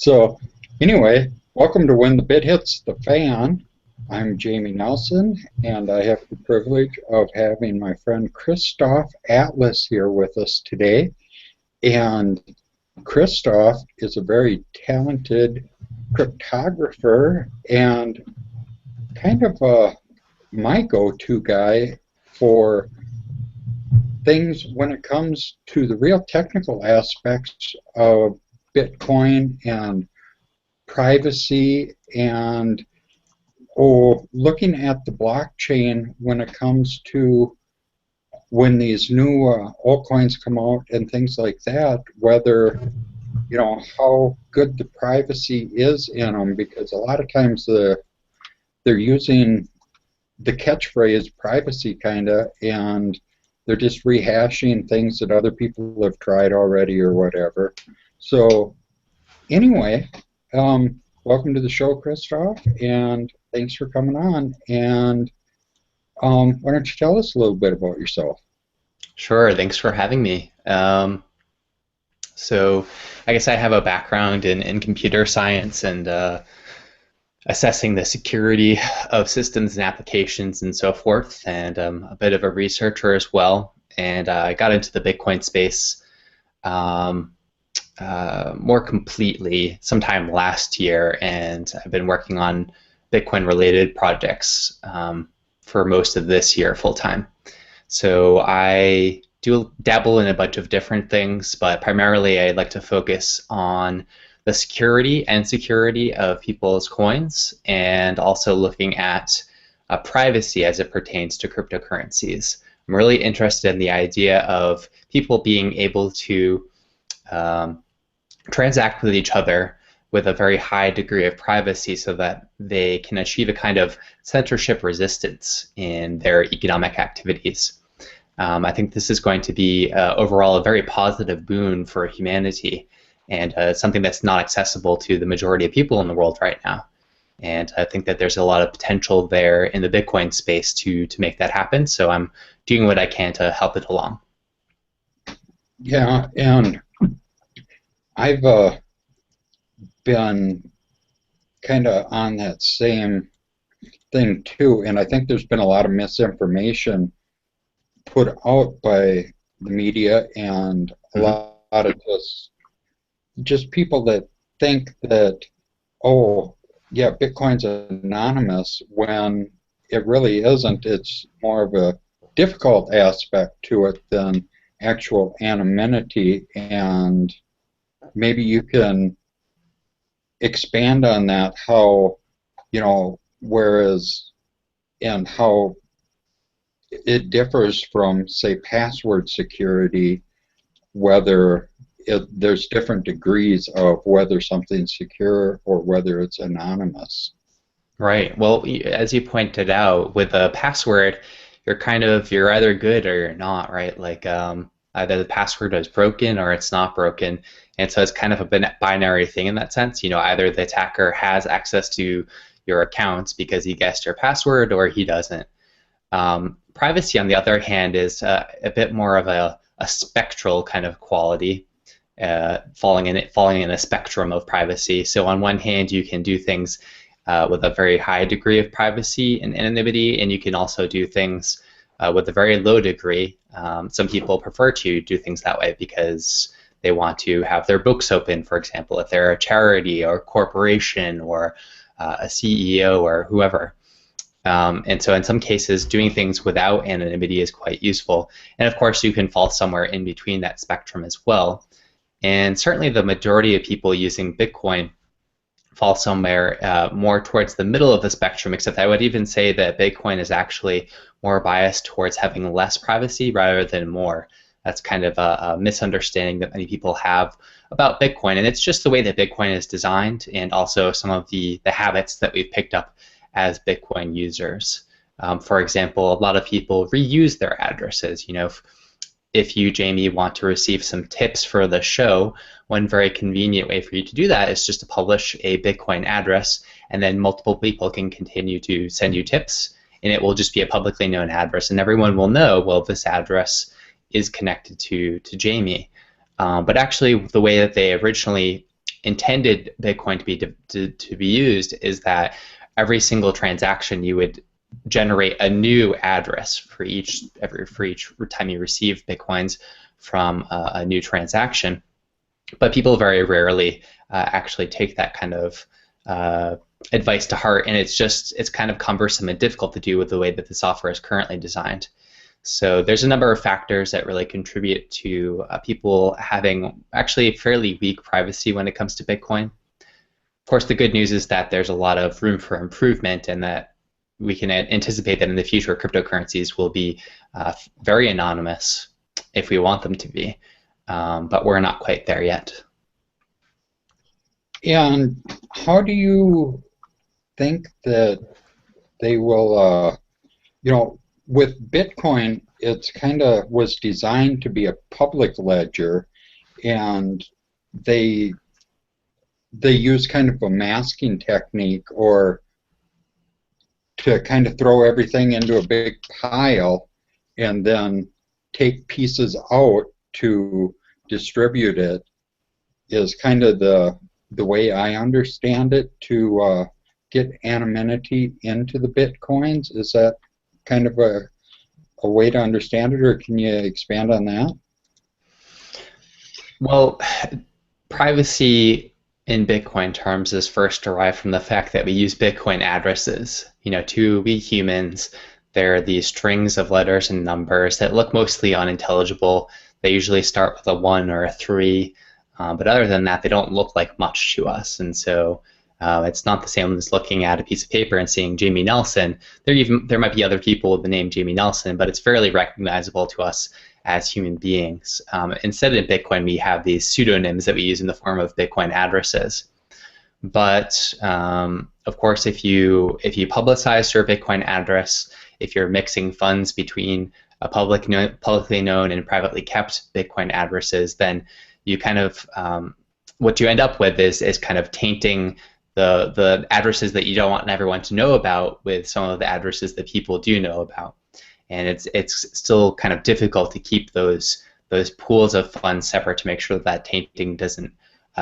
So, anyway, welcome to When the Bit Hits the Fan. I'm Jamie Nelson, and I have the privilege of having my friend Kristov Atlas here with us today. And Kristov is a very talented cryptographer and kind of my go-to guy for things when it comes to the real technical aspects of Bitcoin and privacy and looking at the blockchain when it comes to when these new altcoins come out and things like that, whether, how good the privacy is in them, because a lot of times they're using the catchphrase privacy kind of, and they're just rehashing things that other people have tried already or whatever. So anyway, welcome to the show, Kristov, and thanks for coming on. And why don't you tell us a little bit about yourself? Sure, thanks for having me. So I guess I have a background in computer science and assessing the security of systems and applications and so forth, and a bit of a researcher as well. And I got into the Bitcoin space more completely sometime last year, and I've been working on Bitcoin-related projects for most of this year full-time. So I do dabble in a bunch of different things, but primarily I like to focus on the security of people's coins, and also looking at privacy as it pertains to cryptocurrencies. I'm really interested in the idea of people being able to transact with each other with a very high degree of privacy so that they can achieve a kind of censorship resistance in their economic activities. I think this is going to be overall a very positive boon for humanity, and something that's not accessible to the majority of people in the world right now. And I think that there's a lot of potential there in the Bitcoin space to make that happen, so I'm doing what I can to help it along. Yeah, and I've been kind of on that same thing too, and I think there's been a lot of misinformation put out by the media and a lot of just people that think that, oh, yeah, Bitcoin's anonymous, when it really isn't. It's more of a difficult aspect to it than actual anonymity, and maybe you can expand on that, how, whereas, and how it differs from, say, password security, whether there's different degrees of whether something's secure or whether it's anonymous. Right. Well, as you pointed out, with a password, you're either good or you're not, right? Like either the password is broken or it's not broken, and so it's kind of a binary thing in that sense. Either the attacker has access to your accounts because he guessed your password, or he doesn't. Privacy, on the other hand, is a bit more of a spectral kind of quality, falling in a spectrum of privacy. So on one hand, you can do things with a very high degree of privacy and anonymity, and you can also do things with a very low degree. Some people prefer to do things that way because they want to have their books open, for example, if they're a charity or a corporation or a CEO or whoever. And so in some cases, doing things without anonymity is quite useful. And of course, you can fall somewhere in between that spectrum as well. And certainly the majority of people using Bitcoin fall somewhere more towards the middle of the spectrum, except I would even say that Bitcoin is actually more biased towards having less privacy rather than more. That's kind of a misunderstanding that many people have about Bitcoin. And it's just the way that Bitcoin is designed, and also some of the habits that we've picked up as Bitcoin users. For example, a lot of people reuse their addresses. If you, Jamie, want to receive some tips for the show, one very convenient way for you to do that is just to publish a Bitcoin address, and then multiple people can continue to send you tips, and it will just be a publicly known address, and everyone will know, well, this address is connected to Jamie. But actually, the way that they originally intended Bitcoin to be used is that every single transaction you would generate a new address for each time you receive Bitcoins from a new transaction. But people very rarely actually take that kind of advice to heart, and it's kind of cumbersome and difficult to do with the way that the software is currently designed. So there's a number of factors that really contribute to people having actually fairly weak privacy when it comes to Bitcoin. Of course, the good news is that there's a lot of room for improvement, and that we can anticipate that in the future cryptocurrencies will be very anonymous if we want them to be, but we're not quite there yet. And how do you think that they will, with Bitcoin, it's kind of was designed to be a public ledger, and they use kind of a masking technique, or to kind of throw everything into a big pile and then take pieces out to distribute it, is kind of the way I understand it, to get anonymity into the Bitcoins. Is that kind of a way to understand it, or can you expand on that? Well, privacy in Bitcoin terms is first derived from the fact that we use Bitcoin addresses. We humans, there are these strings of letters and numbers that look mostly unintelligible. They usually start with a 1 or a 3, but other than that, they don't look like much to us. And so it's not the same as looking at a piece of paper and seeing Jamie Nelson. There might be other people with the name Jamie Nelson, but it's fairly recognizable to us as human beings. Instead of Bitcoin, we have these pseudonyms that we use in the form of Bitcoin addresses. But of course, if you publicize your Bitcoin address, if you're mixing funds between a publicly known and privately kept Bitcoin addresses, then you kind of what you end up with is kind of tainting the addresses that you don't want everyone to know about with some of the addresses that people do know about. And it's still kind of difficult to keep those pools of funds separate to make sure that tainting doesn't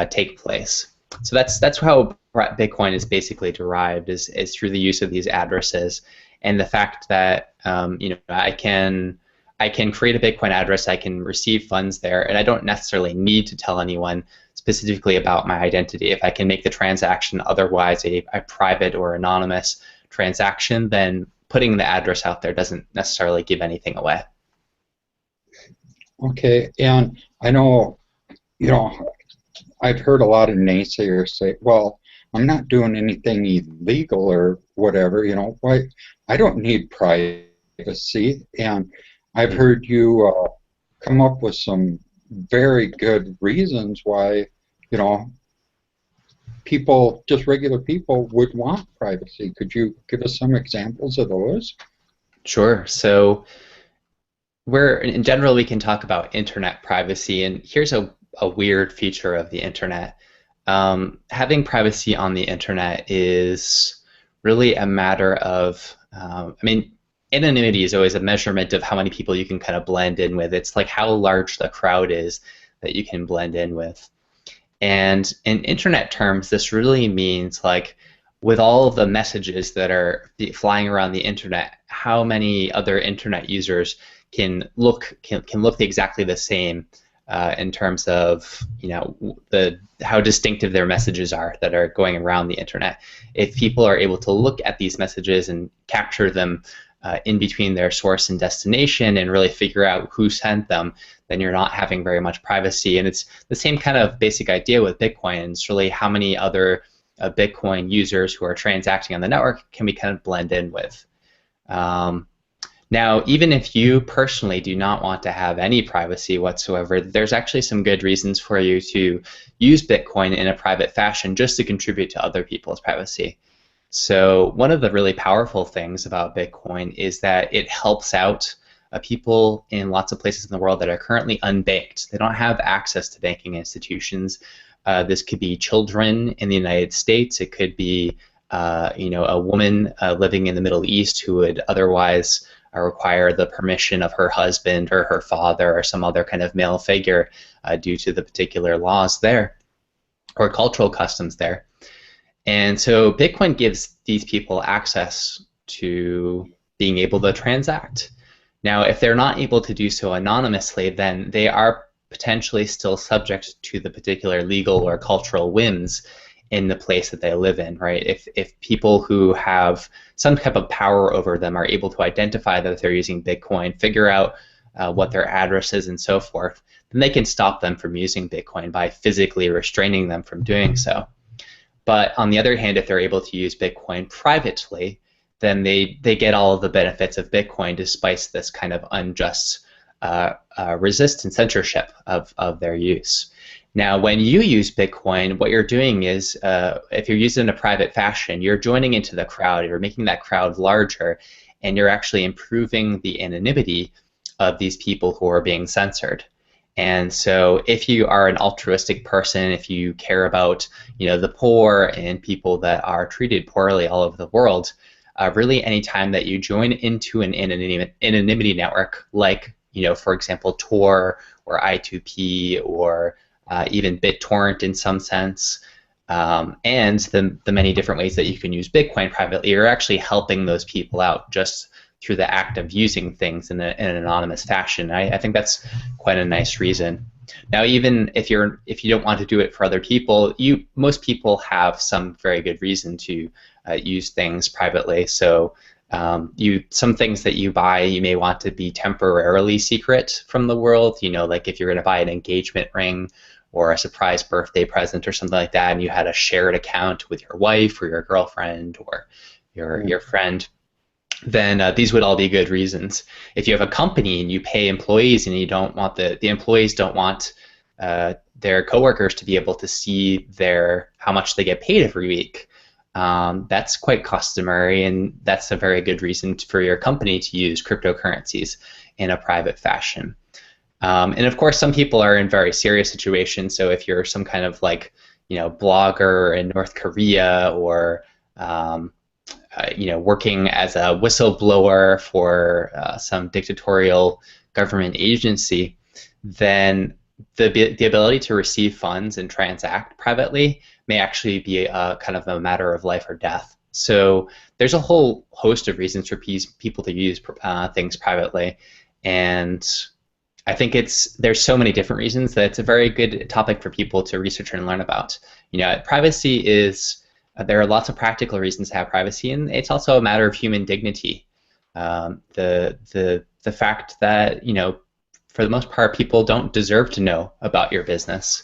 take place. So that's how Bitcoin is basically derived, is through the use of these addresses, and the fact that I can create a Bitcoin address, I can receive funds there, and I don't necessarily need to tell anyone specifically about my identity. If I can make the transaction otherwise a private or anonymous transaction, then putting the address out there doesn't necessarily give anything away. Okay, and I know, I've heard a lot of naysayers say, well, I'm not doing anything illegal or whatever, why, I don't need privacy. And I've heard you come up with some very good reasons why, people, just regular people, would want privacy. Could you give us some examples of those? Sure. So in general, we can talk about internet privacy, and here's a weird feature of the internet. Having privacy on the internet is really a matter of, anonymity is always a measurement of how many people you can kind of blend in with. It's like how large the crowd is that you can blend in with. And in internet terms, this really means, like, with all of the messages that are flying around the internet, how many other internet users can look exactly the same in terms of how distinctive their messages are that are going around the internet. If people are able to look at these messages and capture them in between their source and destination and really figure out who sent them, then you're not having very much privacy. And it's the same kind of basic idea with Bitcoin. It's really how many other Bitcoin users who are transacting on the network can we kind of blend in with. Now, even if you personally do not want to have any privacy whatsoever, there's actually some good reasons for you to use Bitcoin in a private fashion just to contribute to other people's privacy. So one of the really powerful things about Bitcoin is that it helps out people in lots of places in the world that are currently unbanked. They don't have access to banking institutions. This could be children in the United States. It could be a woman living in the Middle East who would otherwise require the permission of her husband or her father or some other kind of male figure due to the particular laws there. or cultural customs there. And so Bitcoin gives these people access to being able to transact. Now, if they're not able to do so anonymously, then they are potentially still subject to the particular legal or cultural whims in the place that they live in, right? If people who have some type of power over them are able to identify that they're using Bitcoin, figure out what their address is and so forth, then they can stop them from using Bitcoin by physically restraining them from doing so. But on the other hand, if they're able to use Bitcoin privately, then they get all of the benefits of Bitcoin despite this kind of unjust resist and censorship of their use. Now, when you use Bitcoin, what you're doing is, if you're using it in a private fashion, you're joining into the crowd, you're making that crowd larger, and you're actually improving the anonymity of these people who are being censored. And so if you are an altruistic person, if you care about the poor and people that are treated poorly all over the world, really any time that you join into an anonymity network, like for example Tor or I2P or even BitTorrent in some sense, and the many different ways that you can use Bitcoin privately, you're actually helping those people out just through the act of using things in an anonymous fashion. I think that's quite a nice reason. Now, even if you don't want to do it for other people, most people have some very good reason to use things privately. So some things that you buy, you may want to be temporarily secret from the world. Like if you're going to buy an engagement ring or a surprise birthday present or something like that, and you had a shared account with your wife or your girlfriend or your friend, then these would all be good reasons. If you have a company and you pay employees and you don't want the employees don't want their coworkers to be able to see how much they get paid every week, that's quite customary, and that's a very good reason for your company to use cryptocurrencies in a private fashion. And of course, some people are in very serious situations. So if you're some kind of blogger in North Korea or working as a whistleblower for some dictatorial government agency, then the ability to receive funds and transact privately may actually be kind of a matter of life or death. So there's a whole host of reasons for people to use things privately, and I think there's so many different reasons that it's a very good topic for people to research and learn about. Privacy is. There are lots of practical reasons to have privacy, and it's also a matter of human dignity. The fact that for the most part, people don't deserve to know about your business.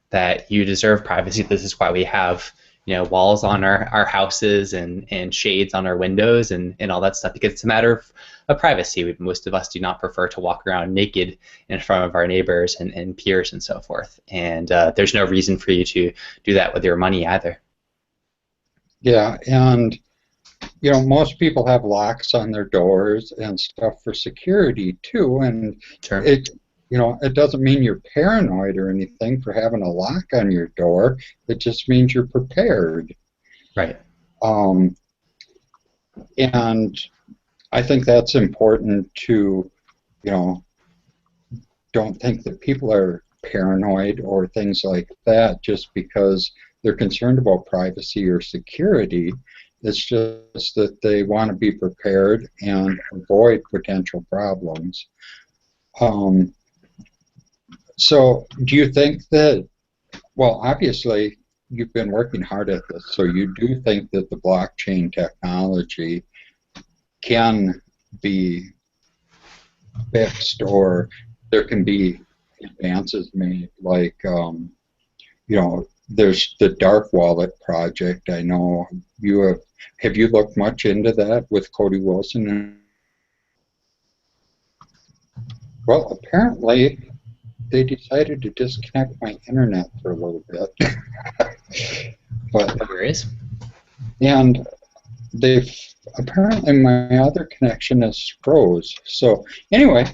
That you deserve privacy. This is why we have walls on our houses and shades on our windows and all that stuff, because it's a matter of privacy. Most of us do not prefer to walk around naked in front of our neighbors and peers and so forth. And there's no reason for you to do that with your money either. Yeah, and most people have locks on their doors and stuff for security too, and Sure. it doesn't mean you're paranoid or anything for having a lock on your door. It just means you're prepared. Right. And I think that's important to, don't think that people are paranoid or things like that just because they're concerned about privacy or security. It's just that they want to be prepared and avoid potential problems. So do you think that, well, obviously you've been working hard at this, so you do think that the blockchain technology can be fixed, or there can be advances made, like there's the dark wallet project. I know you have you looked much into that with Cody Wilson? Well, apparently they decided to disconnect my internet for a little bit. But No worries. and they've apparently my other connection is froze. So anyway,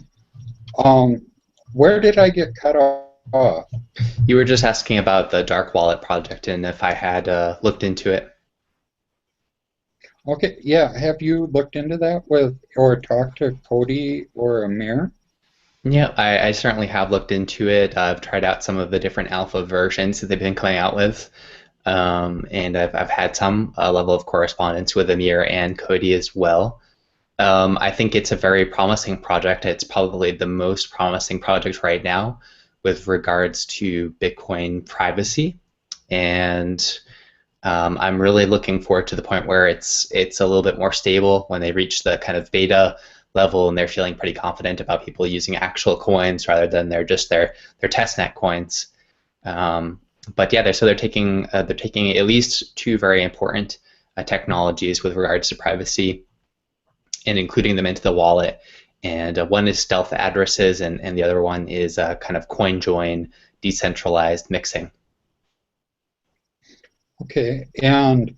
where did I get cut off? You were just asking about the dark wallet project and if I had looked into it. Okay, yeah. Have you looked into that with or talked to Cody or Amir? Yeah, I certainly have looked into it. I've tried out some of the different alpha versions that they've been coming out with. And I've had some level of correspondence with Amir and Cody as well. I think it's a very promising project. It's probably the most promising project right now with regards to Bitcoin privacy. And I'm really looking forward to the point where it's a little bit more stable when they reach the kind of beta level and they're feeling pretty confident about people using actual coins rather than their testnet coins. Um, but yeah, they're taking at least two very important technologies with regards to privacy and including them into the wallet. And one is stealth addresses, and the other one is kind of coin join decentralized mixing. Okay, and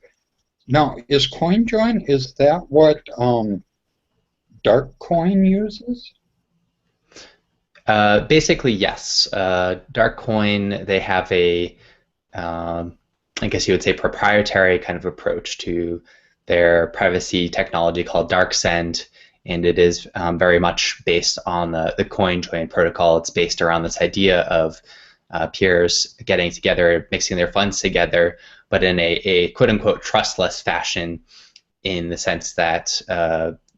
now is CoinJoin, is that what Darkcoin uses? Basically, yes. Darkcoin, they have um, I guess you would say, proprietary kind of approach to their privacy technology called DarkSend, and it is very much based on the CoinJoin protocol. It's based around this idea of peers getting together, mixing their funds together, but in a quote unquote trustless fashion, in the sense that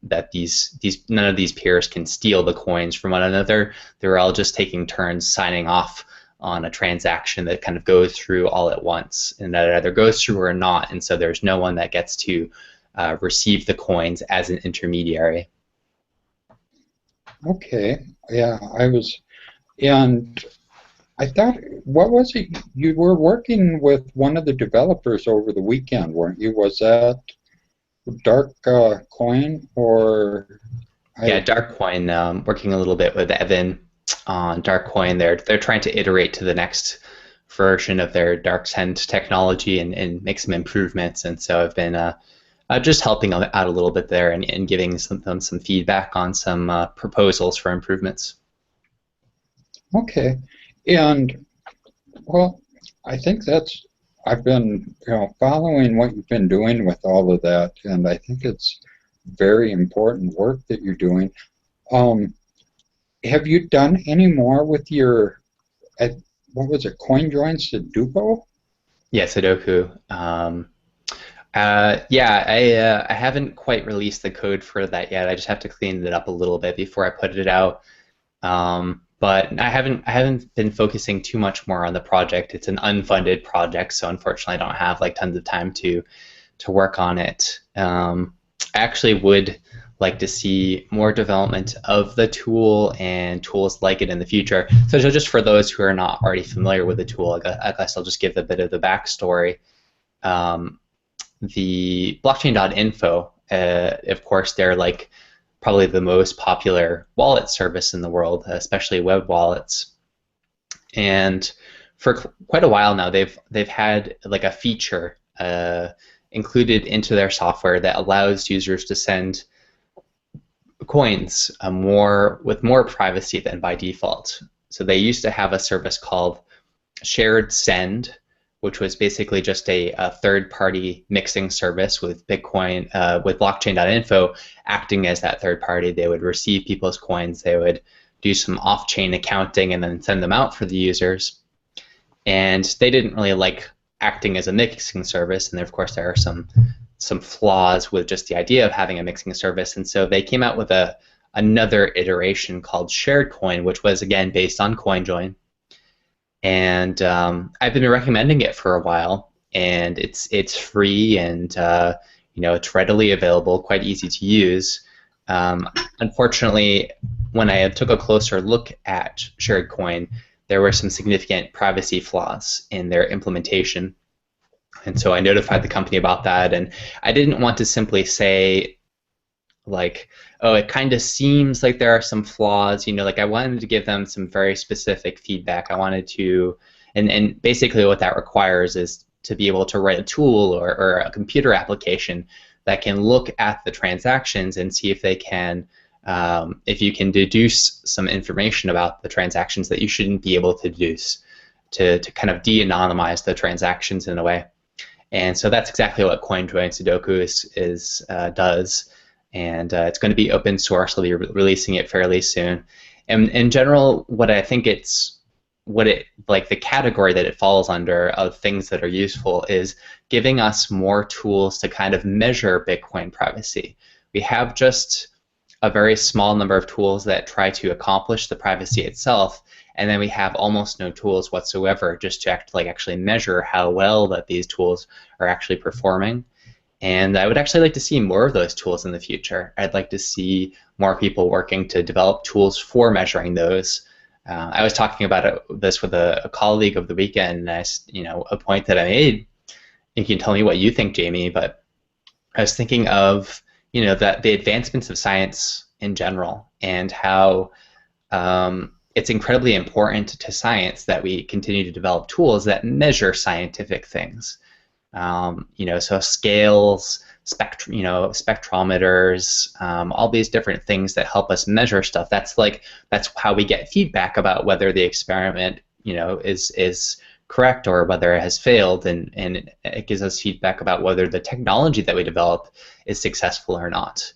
that these none of these peers can steal the coins from one another. They're all just taking turns signing off on a transaction that kind of goes through all at once, and that it either goes through or not. And so there's no one that gets to receive the coins as an intermediary. Okay, yeah, and I thought, what was it? You were working with one of the developers over the weekend, weren't you? Was that Dark Coin or Yeah, I? Darkcoin, working a little bit with Evan on Darkcoin. They're trying to iterate to the next version of their DarkSend technology and make some improvements. And so I've been just helping out a little bit there and giving some feedback on some proposals for improvements. Okay, and well, I think that's I've been following what you've been doing with all of that, and I think it's very important work that you're doing. Um, have you done any more with your uh, what was it, CoinJoin Sudoku? Yeah, Sudoku. Yeah, I haven't quite released the code for that yet. I just have to clean it up a little bit before I put it out. But I haven't been focusing too much more on the project. It's an unfunded project, so unfortunately I don't have like tons of time to work on it. I actually would like to see more development of the tool and tools like it in the future. So just for those who are not already familiar with the tool, I guess I'll just give a bit of the backstory. Um, the blockchain.info, of course, they're like probably the most popular wallet service in the world, especially web wallets. And for quite a while now, they've had like a feature included into their software that allows users to send coins with more privacy than by default. So they used to have a service called Shared Send, which was basically just a third-party mixing service with Bitcoin, with blockchain.info acting as that third party. They would receive people's coins, they would do some off-chain accounting, and then send them out for the users. And they didn't really like acting as a mixing service, and of course there are some flaws with just the idea of having a mixing service. And so they came out with another iteration called Shared Coin, which was again based on CoinJoin, and I've been recommending it for a while. And it's free, and it's readily available, quite easy to use. Unfortunately, when I took a closer look at Shared Coin, there were some significant privacy flaws in their implementation. And so I notified the company about that, and I didn't want to simply say, like, oh, it kind of seems like there are some flaws, like I wanted to give them some very specific feedback. I wanted to, and basically what that requires is to be able to write a tool or a computer application that can look at the transactions and see if they can, if you can deduce some information about the transactions that you shouldn't be able to deduce, to kind of de-anonymize the transactions in a way. And so that's exactly what CoinJoin Sudoku does. And it's going to be open source. We'll be releasing it fairly soon. And in general, what I think like the category that it falls under of things that are useful is giving us more tools to kind of measure Bitcoin privacy. We have just a very small number of tools that try to accomplish the privacy itself, and then we have almost no tools whatsoever just to actually measure how well that these tools are actually performing. And I would actually like to see more of those tools in the future. I'd like to see more people working to develop tools for measuring those. I was talking about this with a colleague over the weekend, and a point that I made. You can tell me what you think, Jamie, but I was thinking of that the advancements of science in general and how it's incredibly important to science that we continue to develop tools that measure scientific things. So scales, spectrometers, all these different things that help us measure stuff. That's how we get feedback about whether the experiment, is correct or whether it has failed, and it gives us feedback about whether the technology that we develop is successful or not.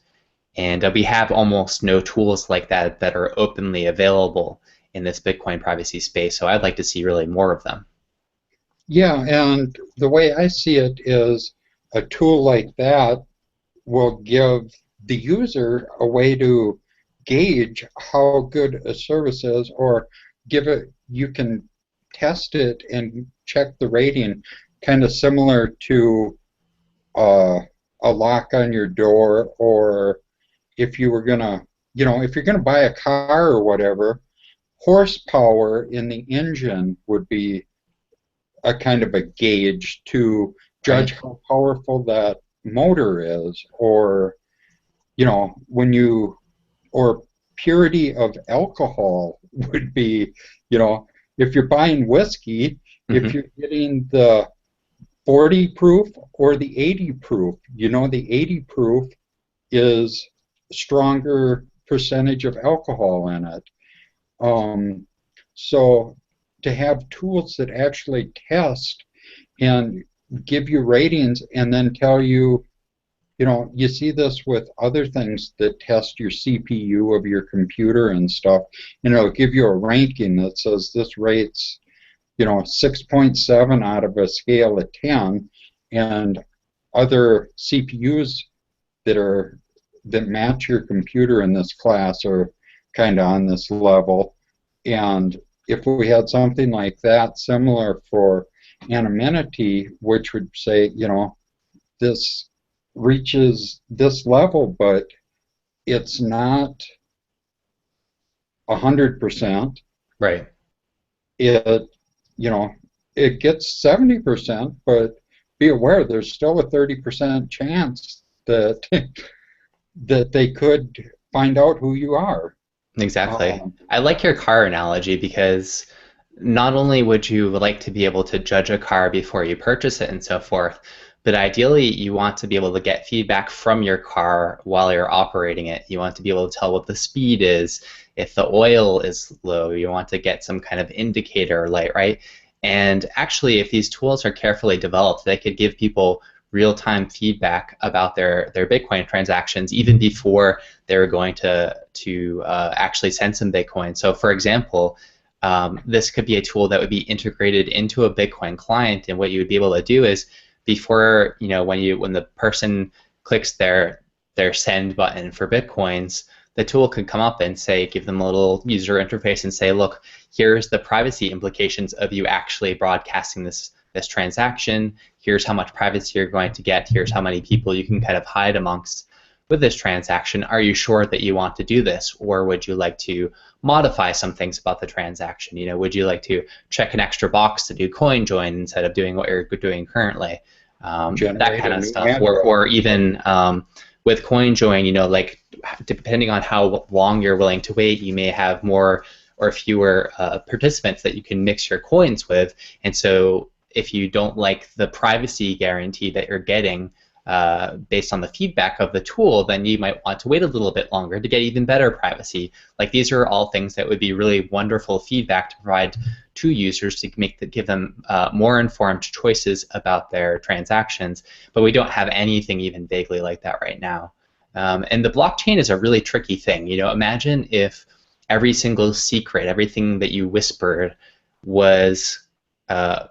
And we have almost no tools like that that are openly available in this Bitcoin privacy space. So I'd like to see really more of them. Yeah, and the way I see it is a tool like that will give the user a way to gauge how good a service is, or you can test it and check the rating, kind of similar to a lock on your door, or if you were gonna, if you're gonna buy a car or whatever, horsepower in the engine would be a kind of a gauge to judge Right. how powerful that motor is, or or purity of alcohol would be, if you're buying whiskey, if Mm-hmm. you're getting the 40 proof or the 80 proof, the 80 proof is stronger percentage of alcohol in it. So to have tools that actually test and give you ratings and then tell you, you see this with other things that test your CPU of your computer and stuff, and it'll give you a ranking that says this rates, 6.7 out of a scale of 10, and other CPUs that match your computer in this class are kind of on this level. And if we had something like that similar for anonymity, which would say, this reaches this level, but it's not 100%. Right. It, you know, it gets 70%, but be aware there's still a 30% chance that that they could find out who you are. Exactly. Um, I like your car analogy because not only would you like to be able to judge a car before you purchase it and so forth, but ideally you want to be able to get feedback from your car while you're operating it. You want to be able to tell what the speed is, if the oil is low, you want to get some kind of indicator light, right? And actually, if these tools are carefully developed, they could give people real-time feedback about their Bitcoin transactions even before they're going to actually send some Bitcoin. So, for example, this could be a tool that would be integrated into a Bitcoin client, and what you would be able to do is before when the person clicks their send button for Bitcoins, the tool could come up and say, give them a little user interface and say, look, here's the privacy implications of you actually broadcasting this transaction. Here's how much privacy you're going to get. Here's how many people you can kind of hide amongst with this transaction. Are you sure that you want to do this, or would you like to modify some things about the transaction? Would you like to check an extra box to do coin join instead of doing what you're doing currently? That generate kind a of new stuff, address. or even with coin join, like depending on how long you're willing to wait, you may have more or fewer participants that you can mix your coins with, and so if you don't like the privacy guarantee that you're getting based on the feedback of the tool, then you might want to wait a little bit longer to get even better privacy. Like, these are all things that would be really wonderful feedback to provide to users to give them more informed choices about their transactions, but we don't have anything even vaguely like that right now. And the blockchain is a really tricky thing. Imagine if every single secret, everything that you whispered was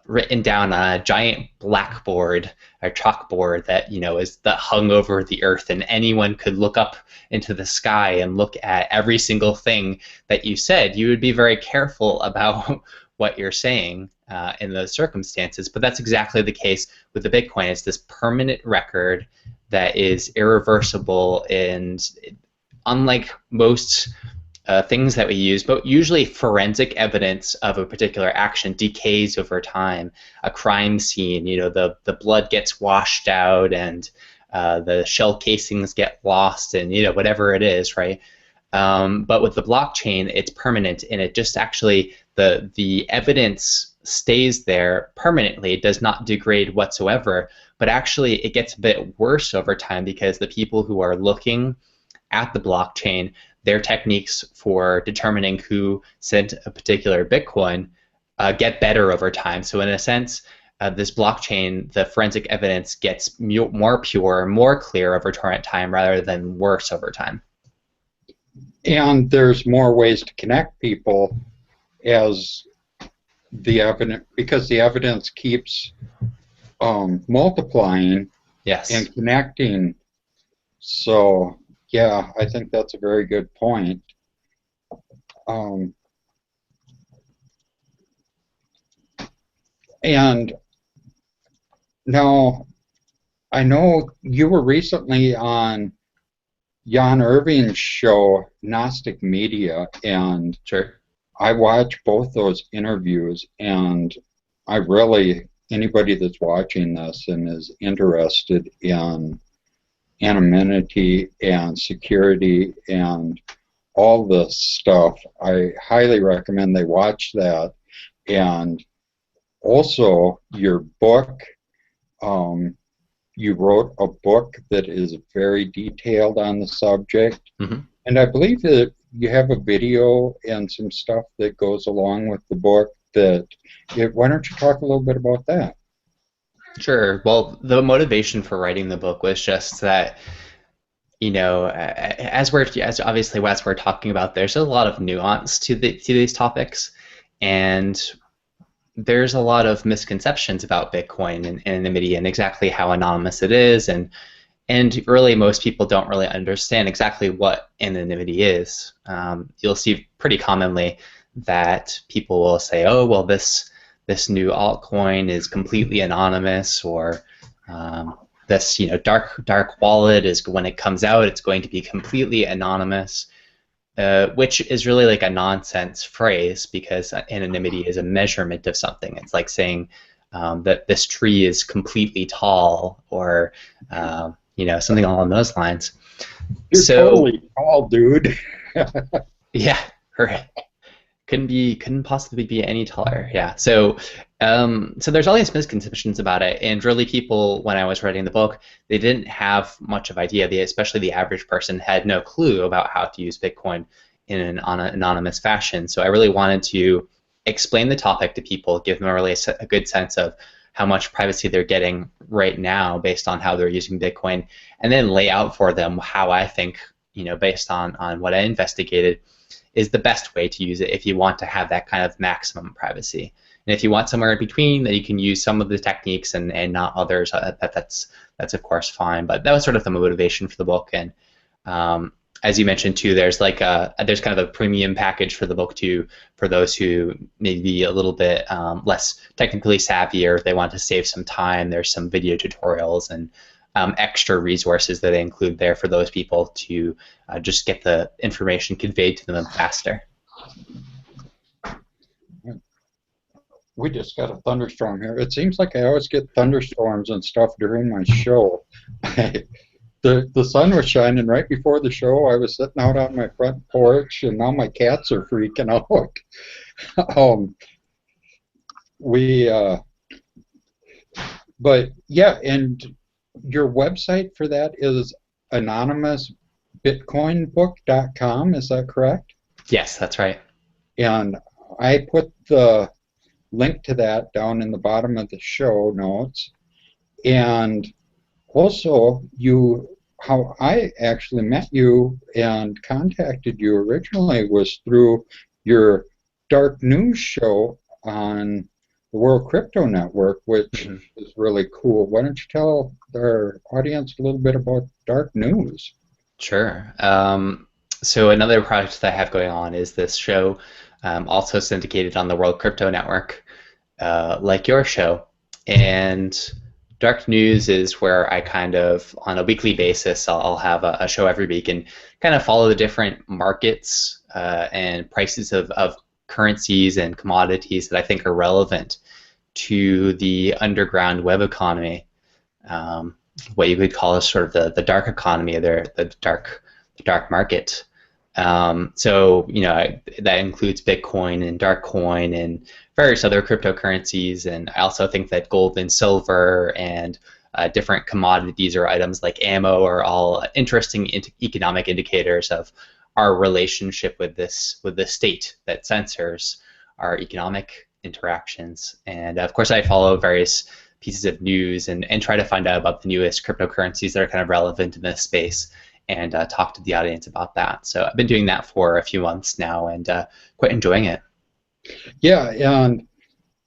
written down on a giant blackboard or chalkboard that is that hung over the earth, and anyone could look up into the sky and look at every single thing that you said. You would be very careful about what you're saying in those circumstances, but that's exactly the case with the Bitcoin. It's this permanent record that is irreversible, and unlike most things that we use, but usually forensic evidence of a particular action decays over time. A crime scene, the blood gets washed out, and the shell casings get lost, and whatever it is, right? But with the blockchain, it's permanent, and it just actually the evidence stays there permanently. It does not degrade whatsoever, but actually it gets a bit worse over time because the people who are looking at the blockchain, their techniques for determining who sent a particular Bitcoin get better over time. So in a sense, this blockchain, the forensic evidence gets more pure, more clear over time rather than worse over time. And there's more ways to connect people as the evidence, because the evidence keeps multiplying Yes. and connecting. So yeah, I think that's a very good point. And now, I know you were recently on Jan Irving's show, GnosticMedia, and Sure. I watched both those interviews, and I really, anybody that's watching this and is interested in anonymity and security and all this stuff, I highly recommend they watch that. And also your book, you wrote a book that is very detailed on the subject. Mm-hmm. And I believe that you have a video and some stuff that goes along with the book. Why don't you talk a little bit about that? Sure. Well, the motivation for writing the book was just that, as obviously as we're talking about, there's a lot of nuance to these topics, and there's a lot of misconceptions about Bitcoin and anonymity and exactly how anonymous it is, and really most people don't really understand exactly what anonymity is. You'll see pretty commonly that people will say, "Oh, well, this new altcoin is completely anonymous," or this dark wallet is, when it comes out, it's going to be completely anonymous, which is really like a nonsense phrase, because anonymity is a measurement of something. It's like saying that this tree is completely tall, or something along those lines. You're totally tall, dude. Yeah, right. Couldn't possibly be any taller. Yeah. So there's all these misconceptions about it, and really people, when I was writing the book, they didn't have much of idea. Especially the average person had no clue about how to use Bitcoin in an anonymous fashion. So I really wanted to explain the topic to people, give them a good sense of how much privacy they're getting right now based on how they're using Bitcoin, and then lay out for them how I think, based on what I investigated, is the best way to use it if you want to have that kind of maximum privacy. And if you want somewhere in between, that you can use some of the techniques and not others, that's of course fine. But that was sort of the motivation for the book. And as you mentioned too, there's there's kind of a premium package for the book too, for those who may be a little bit less technically savvy, or if they want to save some time. There's some video tutorials and extra resources that I include there for those people to just get the information conveyed to them faster. We just got a thunderstorm here. It seems like I always get thunderstorms and stuff during my show. The sun was shining right before the show. I was sitting out on my front porch, and now my cats are freaking out. But yeah, and your website for that is anonymousbitcoinbook.com, is that correct? Yes, that's right. And I put the link to that down in the bottom of the show notes. And also, you how I actually met you and contacted you originally was through your dark news show on the World Crypto Network, which Mhm. is really cool. Why don't you tell our audience a little bit about dark news? Sure. So another project that I have going on is this show, also syndicated on the World Crypto Network, like your show. And Dark News is where I kind of, on a weekly basis, I'll have a show every week and kind of follow the different markets and prices of currencies and commodities that I think are relevant to the underground web economy, what you could call as sort of the dark economy, the dark market. So that includes Bitcoin and Darkcoin and various other cryptocurrencies, and I also think that gold and silver and different commodities or items like ammo are all interesting economic indicators of our relationship with the state that censors our economic interactions. And of course, I follow various pieces of news and try to find out about the newest cryptocurrencies that are kind of relevant in this space and talk to the audience about that. So I've been doing that for a few months now and quite enjoying it. Yeah, and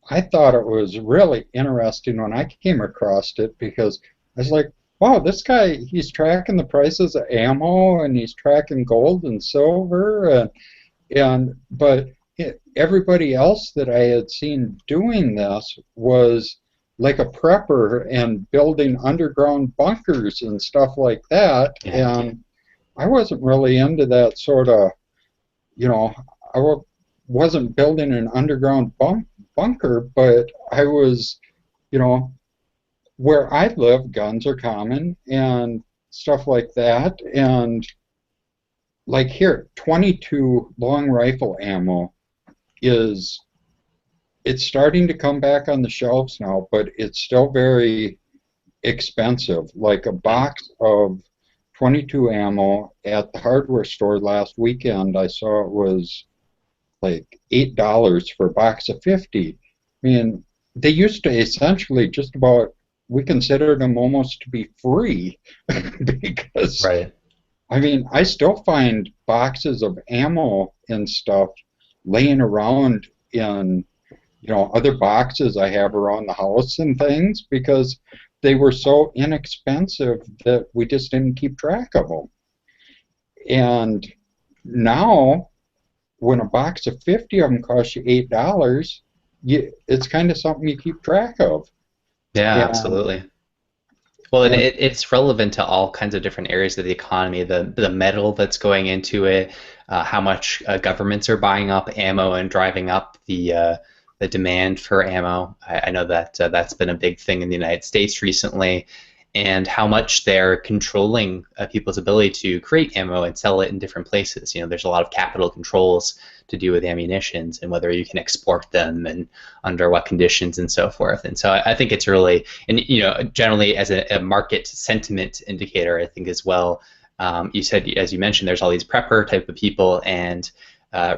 I thought it was really interesting when I came across it because I was like, wow, this guy, he's tracking the prices of ammo and he's tracking gold and silver but everybody else that I had seen doing this was like a prepper and building underground bunkers and stuff like that. Yeah. And I wasn't really into that sort of, you know, wasn't building an underground bunker, but I was, you know, where I live, guns are common and stuff like that. And like here, 22 long rifle ammo is it's starting to come back on the shelves now, but it's still very expensive. Like a box of 22 ammo at the hardware store last weekend, I saw it was like $8 for a box of 50. I mean, they used to essentially just about, we considered them almost to be free because, Right. I mean, I still find boxes of ammo and stuff laying around in other boxes I have around the house and things because they were so inexpensive that we just didn't keep track of them. And now, when a box of 50 of them costs you $8, it's kind of something you keep track of. Yeah, And absolutely. Well, and and it's relevant to all kinds of different areas of the economy. The metal that's going into it, how much governments are buying up ammo and driving up the demand for ammo. I know that that's been a big thing in the United States recently, and how much they're controlling people's ability to create ammo and sell it in different places. There's a lot of capital controls to do with ammunitions and whether you can export them and under what conditions and so forth. And so I think it's really, and generally as a market sentiment indicator, I think as well. You said, as you mentioned, there's all these prepper type of people, and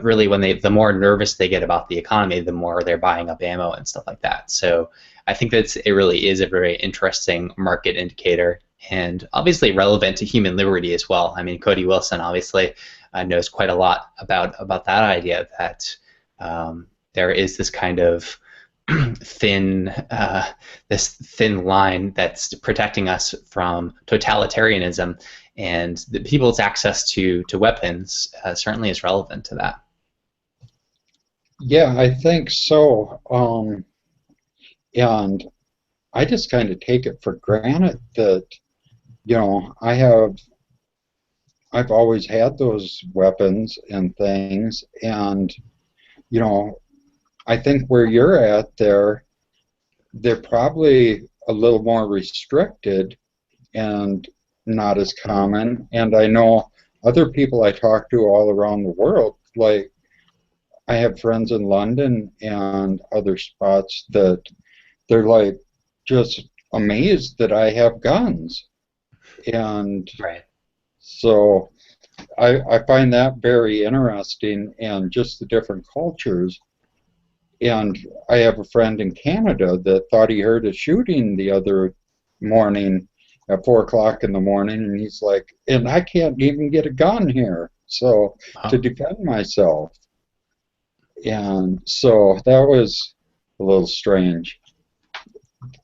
really when the more nervous they get about the economy, the more they're buying up ammo and stuff like that. So I think that it really is a very interesting market indicator and obviously relevant to human liberty as well. I mean, Cody Wilson obviously knows quite a lot about that idea that there is this kind of thin this thin line that's protecting us from totalitarianism, and the people's access to weapons certainly is relevant to that. yeah, I think so. And I just kind of take it for granted that, I've always had those weapons and things, and you know, I think where you're at there, they're probably a little more restricted and not as common. And I know other people I talk to all around the world, like I have friends in London and other spots that they're like just amazed that I have guns. And Right. so I find that very interesting and just the different cultures. And I have a friend in Canada that thought he heard a shooting the other morning at 4 o'clock in the morning, and he's like, and I can't even get a gun here, so to Wow. defend myself. And so that was a little strange.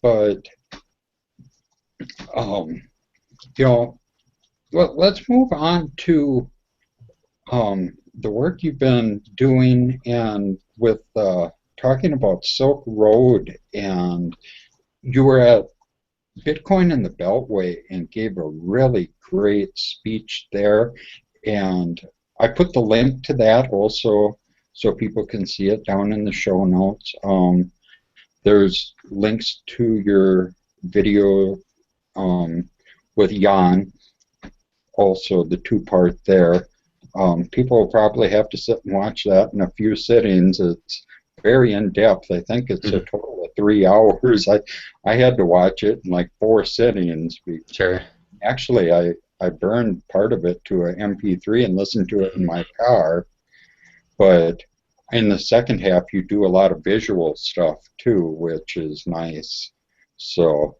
But um, you know, let's move on to the work you've been doing and with talking about Silk Road. And you were at Bitcoin in the Beltway and gave a really great speech there. And I put the link to that also so people can see it down in the show notes. There's links to your video with Jan, also the two-part there. People will probably have to sit and watch that in a few sittings. It's very in-depth. I think it's a Mhm. total of 3 hours. I had to watch it in like 4 sittings. Sure. Actually, I burned part of it to an MP3 and listened to it in my car. But in the second half, you do a lot of visual stuff too, which is nice. So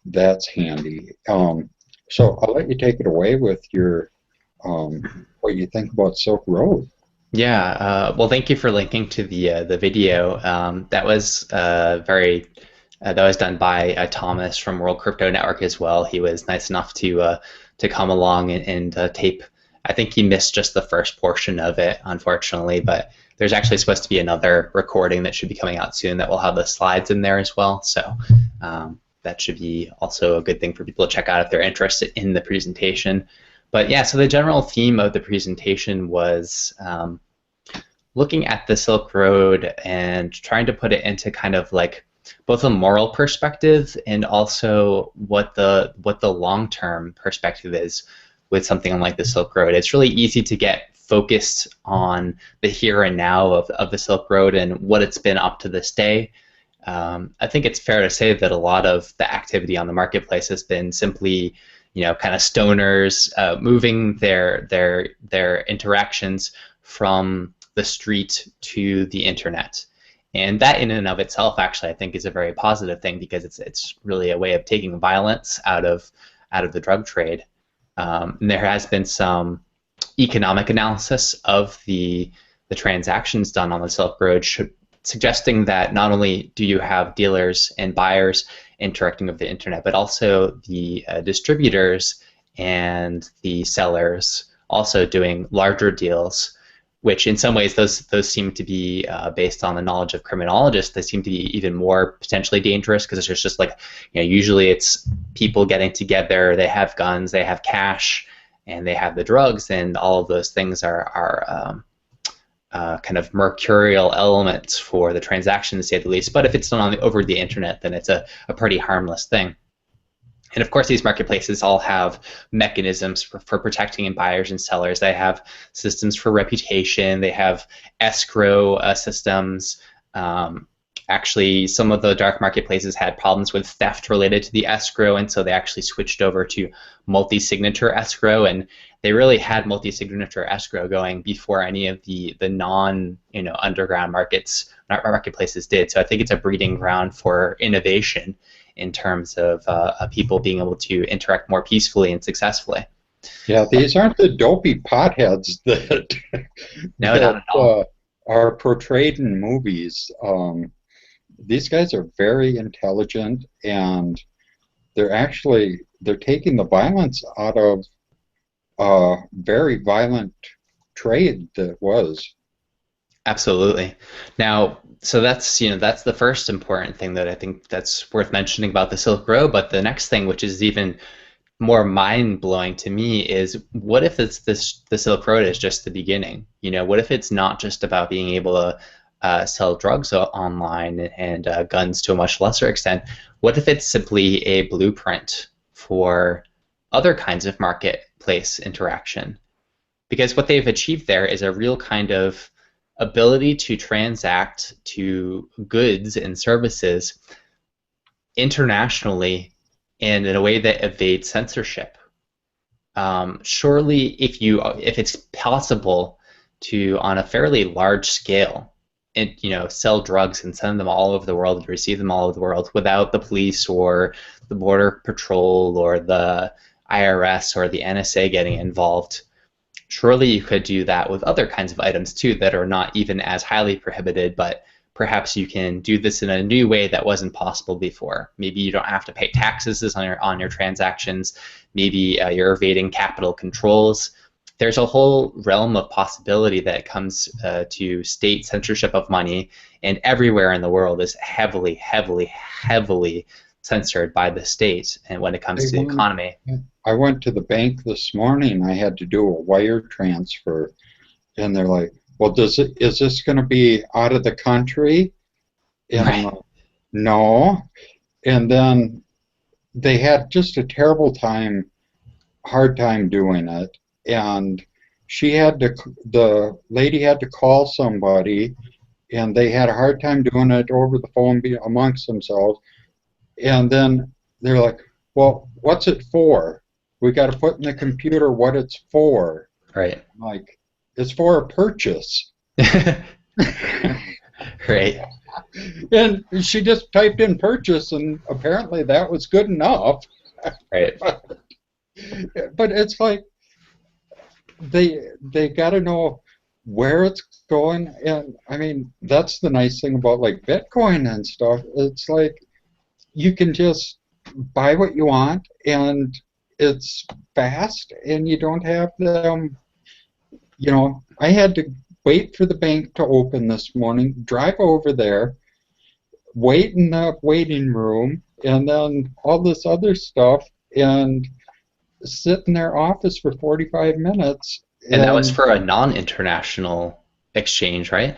that's handy. So I'll let you take it away with your what you think about Silk Road. Yeah, well, thank you for linking to the video. That was very that was done by Thomas from World Crypto Network as well. He was nice enough to come along and tape. I think he missed just the first portion of it, unfortunately, but there's actually supposed to be another recording that should be coming out soon that will have the slides in there as well. So that should be also a good thing for people to check out if they're interested in the presentation. But yeah, so the general theme of the presentation was looking at the Silk Road and trying to put it into kind of like both a moral perspective and also what the long-term perspective is with something like the Silk Road. It's really easy to get focused on the here and now of the Silk Road and what it's been up to this day. I think it's fair to say that a lot of the activity on the marketplace has been simply, kind of stoners moving their interactions from the street to the internet. And that in and of itself, actually, I think is a very positive thing because it's really a way of taking violence out of the drug trade. And there has been some economic analysis of the transactions done on the Silk Road, suggesting that not only do you have dealers and buyers interacting with the internet, but also the distributors and the sellers also doing larger deals, which in some ways those seem to be based on the knowledge of criminologists. They seem to be even more potentially dangerous because it's just like, usually it's people getting together, they have guns, they have cash, and they have the drugs, and all of those things are kind of mercurial elements for the transaction, to say the least. But if it's done over the internet, then it's a pretty harmless thing. And of course, these marketplaces all have mechanisms for protecting buyers and sellers. They have systems for reputation. They have escrow systems. Actually, some of the dark marketplaces had problems with theft related to the escrow, and so they actually switched over to multi-signature escrow. And they really had multi-signature escrow going before any of the non underground marketplaces did. So I think it's a breeding ground for innovation in terms of people being able to interact more peacefully and successfully. Yeah, these aren't the dopey potheads that No, not at all. are portrayed in movies. These guys are very intelligent, and they're taking the violence out of a very violent trade that was. Absolutely. Now, so that's that's the first important thing that I think that's worth mentioning about the Silk Road. But the next thing, which is even more mind-blowing to me, is what if the Silk Road is just the beginning? What if it's not just about being able to sell drugs online and guns to a much lesser extent? What if it's simply a blueprint for other kinds of marketplace interaction? Because what they've achieved there is a real kind of ability to transact to goods and services internationally and in a way that evades censorship. Surely, if it's possible to, on a fairly large scale, sell drugs and send them all over the world and receive them all over the world without the police or the border patrol or the IRS or the NSA getting involved. Surely you could do that with other kinds of items too that are not even as highly prohibited, but perhaps you can do this in a new way that wasn't possible before. Maybe you don't have to pay taxes on your transactions. Maybe you're evading capital controls. There's a whole realm of possibility that comes to state censorship of money, and everywhere in the world is heavily, heavily, heavily censored by the state. And when it comes to the economy, I went to the bank this morning. I had to do a wire transfer, and they're like, "Well, is this going to be out of the country?" And I'm like, "No." And then they had just a terrible time, hard time doing it, and the lady had to call somebody, and they had a hard time doing it over the phone amongst themselves. And then they're like, "Well, what's it for? We got to put in the computer what it's for." Right. I'm like, "It's for a purchase." Right. And she just typed in purchase, and apparently that was good enough. Right. But it's like they got to know where it's going, and I mean that's the nice thing about like Bitcoin and stuff. It's like you can just buy what you want, and it's fast, and you don't have them. I had to wait for the bank to open this morning, drive over there, wait in the waiting room, and then all this other stuff, and sit in their office for 45 minutes. And that was for a non-international exchange, right?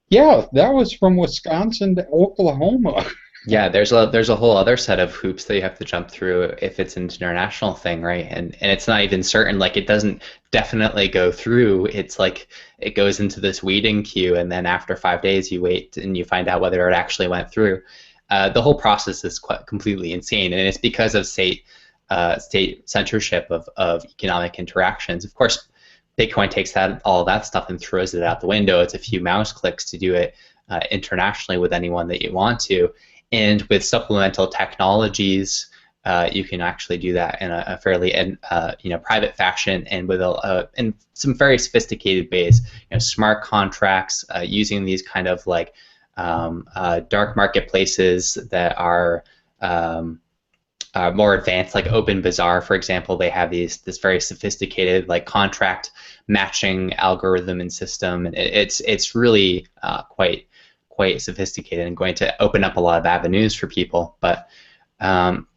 Yeah, that was from Wisconsin to Oklahoma. Yeah, there's a whole other set of hoops that you have to jump through if it's an international thing, right? And it's not even certain, like it doesn't definitely go through. It's like it goes into this waiting queue, and then after 5 days you wait and you find out whether it actually went through. The whole process is quite completely insane, and it's because of state censorship of economic interactions. Of course, Bitcoin takes all that stuff and throws it out the window. It's a few mouse clicks to do it internationally with anyone that you want to. And with supplemental technologies, you can actually do that in a fairly private fashion, and with in some very sophisticated ways. Smart contracts, using these kind of like dark marketplaces that are more advanced, like Open Bazaar, for example. They have this very sophisticated like contract matching algorithm and system, and it's really quite sophisticated and going to open up a lot of avenues for people. But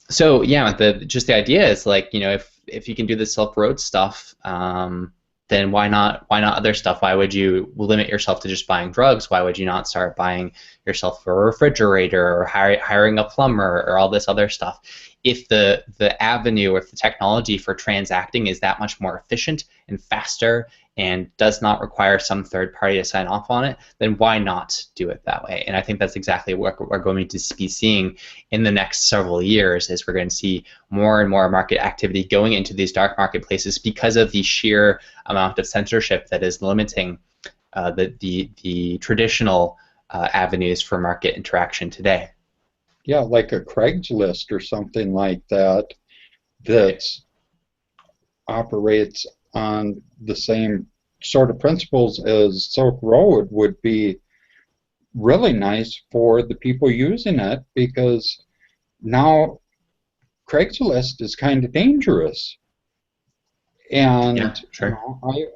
so yeah, the idea is like, if you can do the Silk Road stuff, then why not other stuff? Why would you limit yourself to just buying drugs? Why would you not start buying yourself a refrigerator or hiring a plumber or all this other stuff? If the avenue or if the technology for transacting is that much more efficient and faster and does not require some third party to sign off on it, then why not do it that way? And I think that's exactly what we're going to be seeing in the next several years, is we're going to see more and more market activity going into these dark marketplaces because of the sheer amount of censorship that is limiting the traditional avenues for market interaction today. Yeah, like a Craigslist or something like that operates on the same sort of principles as Silk Road would be really nice for the people using it, because now Craigslist is kind of dangerous. And yeah, sure.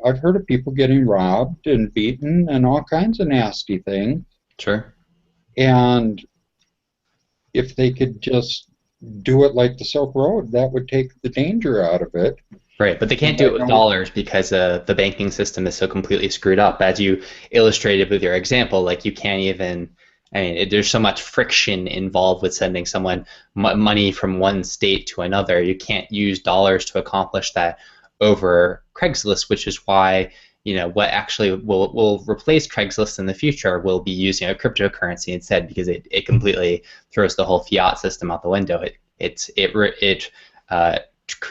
I've heard of people getting robbed and beaten and all kinds of nasty things. Sure. And if they could just do it like the Silk Road, that would take the danger out of it. Right, but they can't do it with dollars because the banking system is so completely screwed up. As you illustrated with your example, like you can't even, there's so much friction involved with sending someone money from one state to another. You can't use dollars to accomplish that over Craigslist, which is why what actually will replace Craigslist in the future will be using a cryptocurrency instead, because it completely throws the whole fiat system out the window. It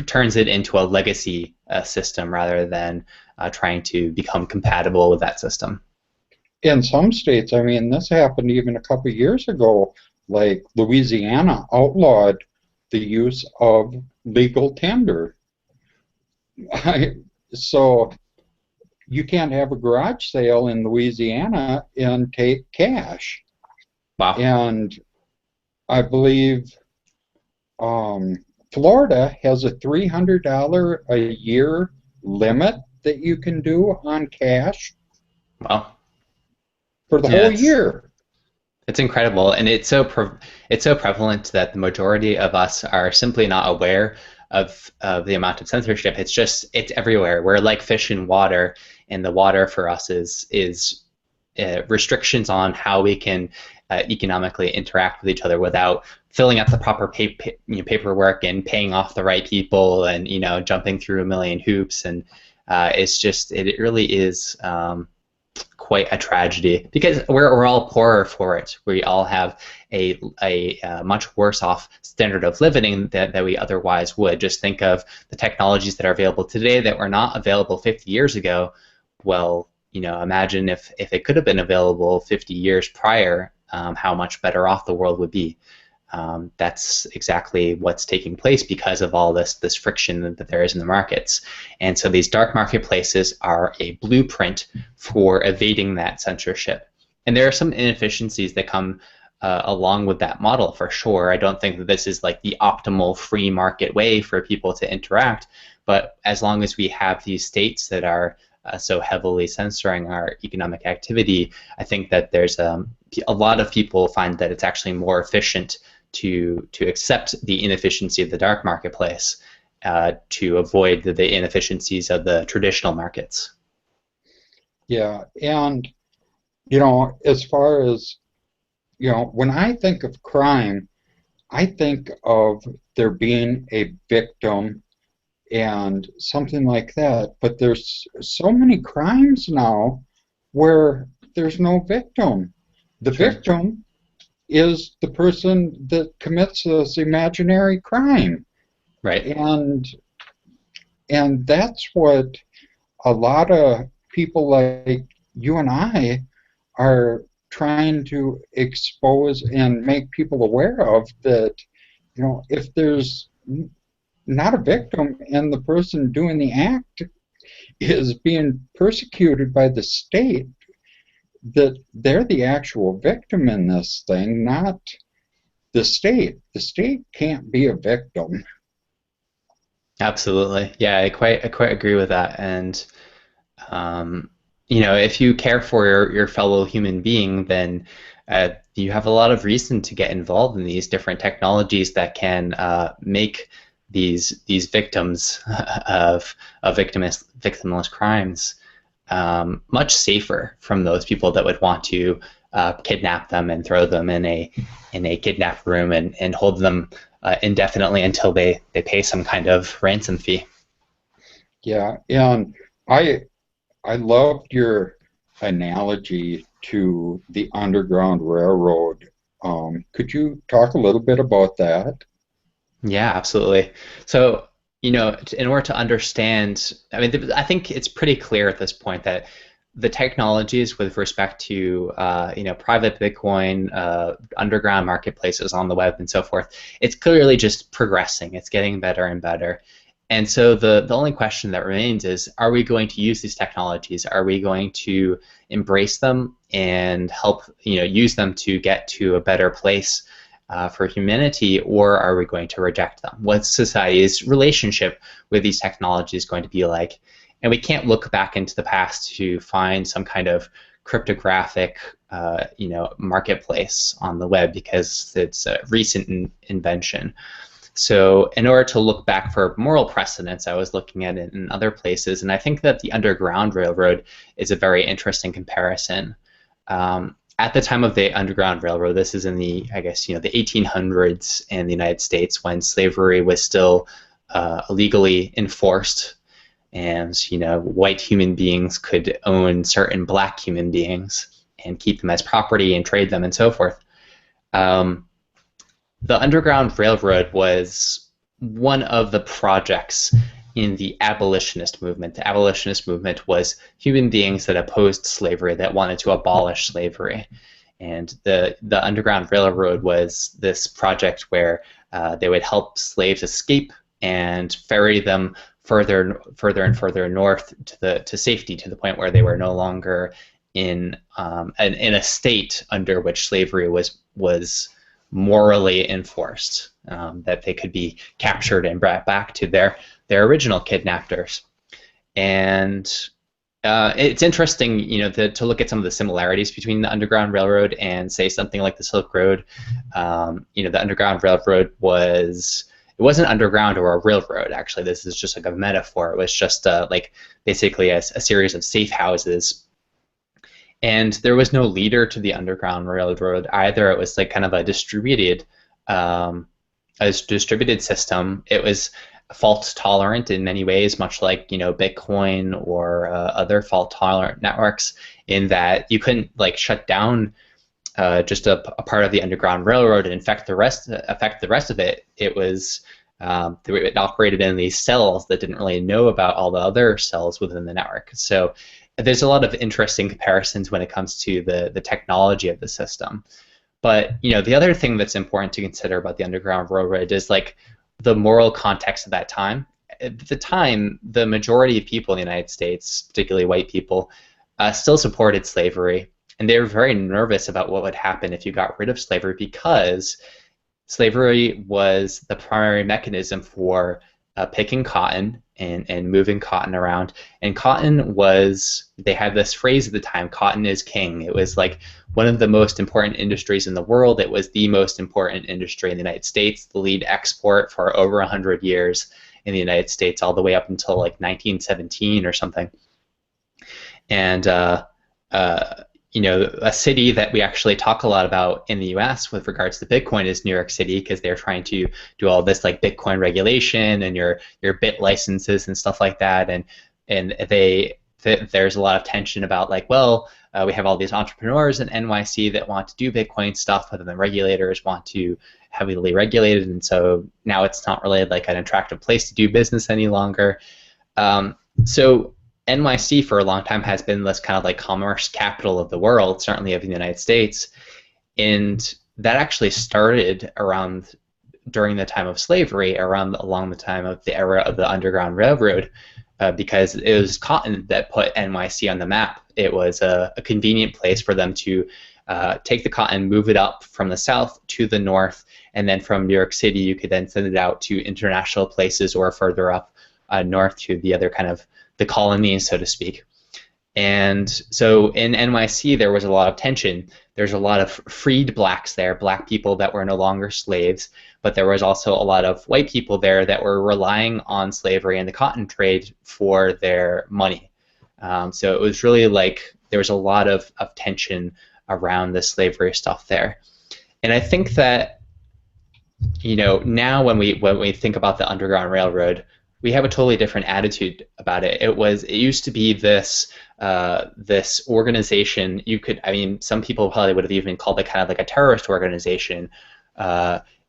turns it into a legacy system rather than trying to become compatible with that system. in some states, I mean, this happened even a couple years ago, like Louisiana outlawed the use of legal tender. I, so you can't have a garage sale in Louisiana and take cash. Wow. And I believe Florida has a $300 a year limit that you can do on cash Well, for the yeah, whole year. it's incredible, and it's so prevalent that the majority of us are simply not aware of the amount of censorship. It's everywhere. We're like fish in water, and the water for us is restrictions on how we can economically interact with each other without filling out the proper paperwork and paying off the right people, and jumping through a million hoops. And it really is. Quite a tragedy because we're all poorer for it. We all have a much worse off standard of living that we otherwise would. Just think of the technologies that are available today that were not available 50 years ago. Well, imagine if it could have been available 50 years prior, how much better off the world would be. That's exactly what's taking place because of all this friction that there is in the markets. And so these dark marketplaces are a blueprint for evading that censorship. And there are some inefficiencies that come along with that model for sure. I don't think that this is like the optimal free market way for people to interact, but as long as we have these states that are so heavily censoring our economic activity, I think that there's a lot of people find that it's actually more efficient to accept the inefficiency of the dark marketplace to avoid the inefficiencies of the traditional markets. Yeah, and as far as when I think of crime, I think of there being a victim and something like that. But there's so many crimes now where there's no victim. The Sure. victim is the person that commits this imaginary crime. Right. And that's what a lot of people like you and I are trying to expose and make people aware of, that if there's not a victim and the person doing the act is being persecuted by the state, that they're the actual victim in this thing, not the state. The state can't be a victim. Absolutely. Yeah, I quite agree with that. And if you care for your fellow human being, then you have a lot of reason to get involved in these different technologies that can make these victims of victimless crimes much safer from those people that would want to kidnap them and throw them in a kidnap room and hold them indefinitely until they pay some kind of ransom fee. Yeah, and I loved your analogy to the Underground Railroad. Could you talk a little bit about that? Yeah, absolutely. So, in order to understand, I mean, I think it's pretty clear at this point that the technologies with respect to, private Bitcoin, underground marketplaces on the web, and so forth, it's clearly just progressing. It's getting better and better. And so the only question that remains is, are we going to use these technologies? Are we going to embrace them and help, use them to get to a better place for humanity, or are we going to reject them? What's society's relationship with these technologies going to be like? And we can't look back into the past to find some kind of cryptographic, marketplace on the web because it's a recent invention. So in order to look back for moral precedents, I was looking at it in other places, and I think that the Underground Railroad is a very interesting comparison. At the time of the Underground Railroad, this is in the 1800s in the United States, when slavery was still illegally enforced, and white human beings could own certain black human beings and keep them as property and trade them and so forth. The Underground Railroad was one of the projects in the abolitionist movement. The abolitionist movement was human beings that opposed slavery, that wanted to abolish slavery. And the Underground Railroad was this project where they would help slaves escape and ferry them further and further north to safety, to the point where they were no longer in a state under which slavery was morally enforced, that they could be captured and brought back to their original kidnappers. And it's interesting, to look at some of the similarities between the Underground Railroad and, say, something like the Silk Road. The Underground Railroad it wasn't underground or a railroad, actually. This is just like a metaphor. It was just like basically a series of safe houses. And there was no leader to the Underground Railroad either. It was like kind of a distributed system. It was fault tolerant in many ways, much like Bitcoin or other fault tolerant networks, in that you couldn't like shut down just a part of the Underground Railroad and affect the rest of it. It was it operated in these cells that didn't really know about all the other cells within the network. So there's a lot of interesting comparisons when it comes to the technology of the system. But the other thing that's important to consider about the Underground Railroad is like the moral context of that time. At the time, the majority of people in the United States, particularly white people, still supported slavery, and they were very nervous about what would happen if you got rid of slavery, because slavery was the primary mechanism for picking cotton and moving cotton around. And cotton was, they had this phrase at the time, cotton is king. It was like one of the most important industries in the world. It was the most important industry in the United States, the lead export for over 100 years in the United States, all the way up until like 1917 or something. And a city that we actually talk a lot about in the U.S. with regards to Bitcoin is New York City, because they're trying to do all this like Bitcoin regulation and your bit licenses and stuff like that, and there's a lot of tension about like, well, we have all these entrepreneurs in NYC that want to do Bitcoin stuff, but then the regulators want to heavily regulate it, and so now it's not really like an attractive place to do business any longer. So NYC for a long time has been this kind of like commerce capital of the world, certainly of the United States, and that actually started during the time of slavery, along the time of the era of the Underground Railroad, because it was cotton that put NYC on the map. It was a convenient place for them to take the cotton, move it up from the south to the north, and then from New York City you could then send it out to international places or further up north to the other kind of the colonies, so to speak. And so in NYC there was a lot of tension. There's a lot of freed blacks there, black people that were no longer slaves, but there was also a lot of white people there that were relying on slavery and the cotton trade for their money. So it was really like there was a lot of tension around the slavery stuff there. And I think that now when we think about the Underground Railroad, we have a totally different attitude about it. It used to be this organization. Some people probably would have even called it kind of like a terrorist organization,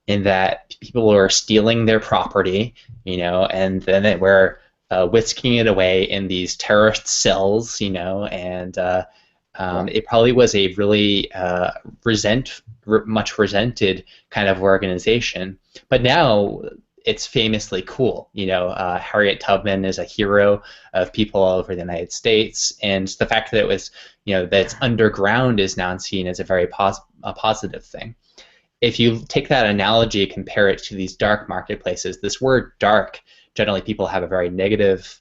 in that people were stealing their property, and then they were whisking it away in these terrorist cells, and it probably was a really much resented kind of organization. But now it's famously cool. Harriet Tubman is a hero of people all over the United States, and the fact that it was, that it's underground is now seen as a very positive thing. If you take that analogy, compare it to these dark marketplaces, this word dark, generally people have a very negative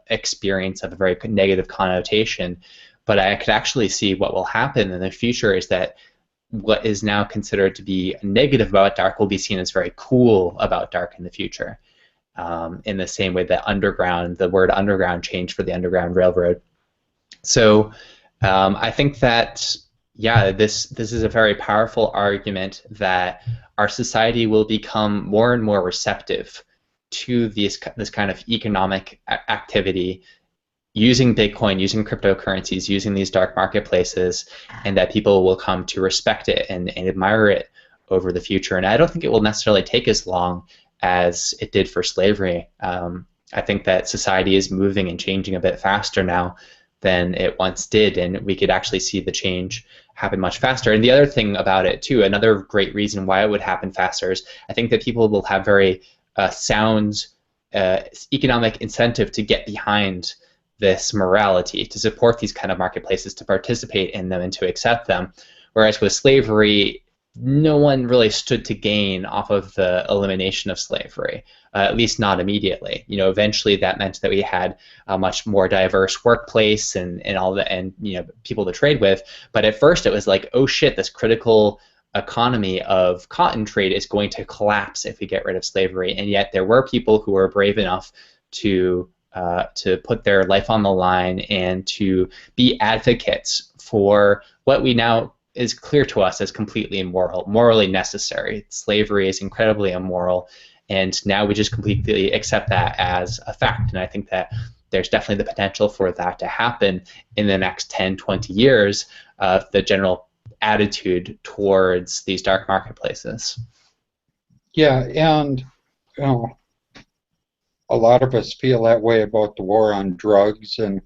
experience, of a very negative connotation, but I could actually see what will happen in the future is that what is now considered to be negative about dark will be seen as very cool about dark in the future, in the same way that the word underground changed for the Underground Railroad. So I think that, yeah, this is a very powerful argument that our society will become more and more receptive to this kind of economic activity, using Bitcoin, using cryptocurrencies, using these dark marketplaces, and that people will come to respect it and admire it over the future. And I don't think it will necessarily take as long as it did for slavery. I think that society is moving and changing a bit faster now than it once did, and we could actually see the change happen much faster. And the other thing about it too, another great reason why it would happen faster is I think that people will have very sound economic incentive to get behind this morality, to support these kind of marketplaces, to participate in them, and to accept them. Whereas with slavery, no one really stood to gain off of the elimination of slavery, at least not immediately. You know, eventually that meant that we had a much more diverse workplace and all that, and you know, people to trade with. But at first, it was like, oh shit, this critical economy of cotton trade is going to collapse if we get rid of slavery. And yet there were people who were brave enough to put their life on the line and to be advocates for what we now is clear to us as completely immoral, morally necessary. Slavery is incredibly immoral, and now we just completely accept that as a fact. And I think that there's definitely the potential for that to happen in the next 10, 20 years, the general attitude towards these dark marketplaces. Yeah, and you know, a lot of us feel that way about the war on drugs and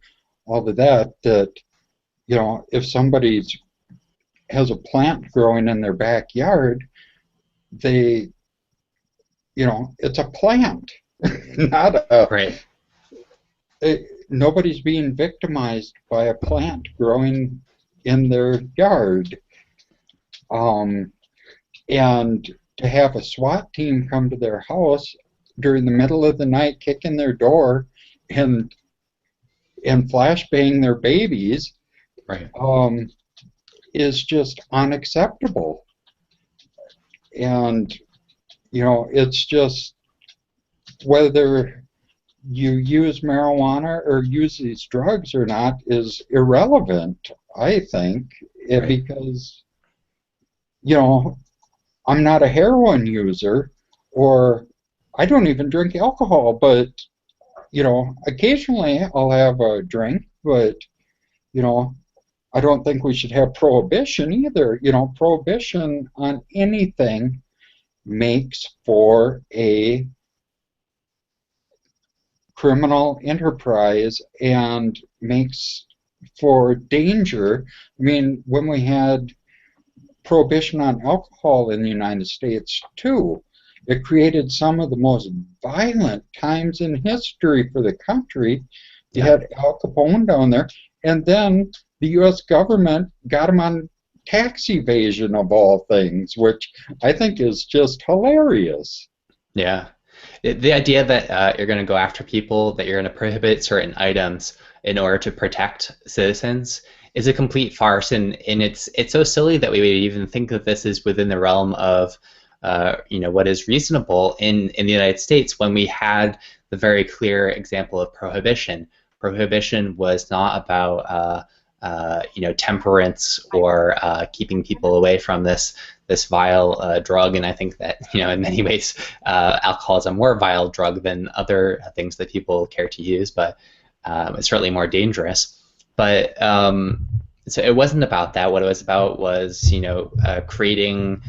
all of that, that, you know, if somebody has a plant growing in their backyard, they, you know, it's a plant, not a, Right. nobody's being victimized by a plant growing in their yard. And to have a SWAT team come to their house during the middle of the night, kick in their door, and flashbang their babies, Right. is just unacceptable. And you know, it's just whether you use marijuana or use these drugs or not is irrelevant, I think, Right. because you know, I'm not a heroin user, or I don't even drink alcohol, but you know, occasionally I'll have a drink, but you know, I don't think we should have prohibition either. You know, prohibition on anything makes for a criminal enterprise and makes for danger. I mean, when we had prohibition on alcohol in the United States too, it created some of the most violent times in history for the country. You had Al Capone down there, and then the U.S. government got him on tax evasion of all things, which I think is just hilarious. Yeah. The idea that you're going to go after people, that you're going to prohibit certain items in order to protect citizens is a complete farce, and it's so silly that we would even think that this is within the realm of you know, what is reasonable in the United States when we had the very clear example of prohibition. Prohibition was not about you know, temperance or keeping people away from this vile drug, and I think that, you know, in many ways alcohol is a more vile drug than other things that people care to use, but it's certainly more dangerous. But so it wasn't about that. What it was about was, you know, creating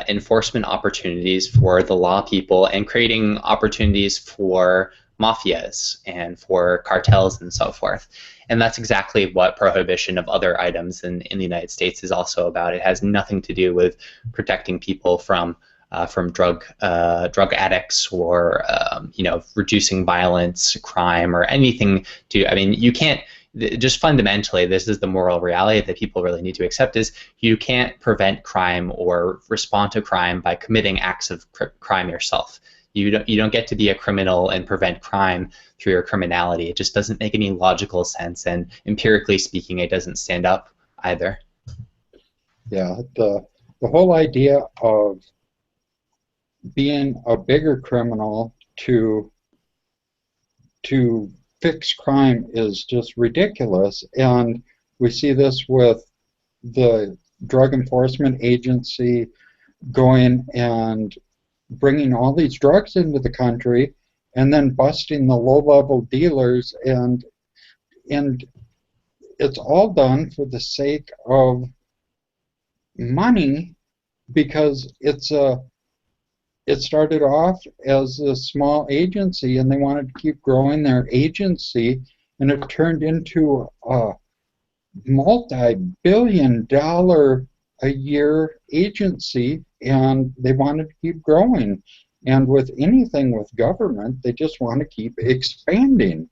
enforcement opportunities for the law people and creating opportunities for mafias and for cartels and so forth. And that's exactly what prohibition of other items in the United States is also about. It has nothing to do with protecting people from drug addicts or you know, reducing violence, crime, or anything. I mean, you can't. Just fundamentally, this is the moral reality that people really need to accept: is you can't prevent crime or respond to crime by committing acts of crime yourself. You don't get to be a criminal and prevent crime through your criminality. It just doesn't make any logical sense, and empirically speaking, it doesn't stand up either. Yeah, the whole idea of being a bigger criminal to fix crime is just ridiculous, and we see this with the Drug Enforcement Agency going and bringing all these drugs into the country and then busting the low-level dealers, and it's all done for the sake of money, because it's a it started off as a small agency, and they wanted to keep growing their agency, and it turned into a multi-billion-dollar a year agency, and they wanted to keep growing. And with anything with government, they just want to keep expanding.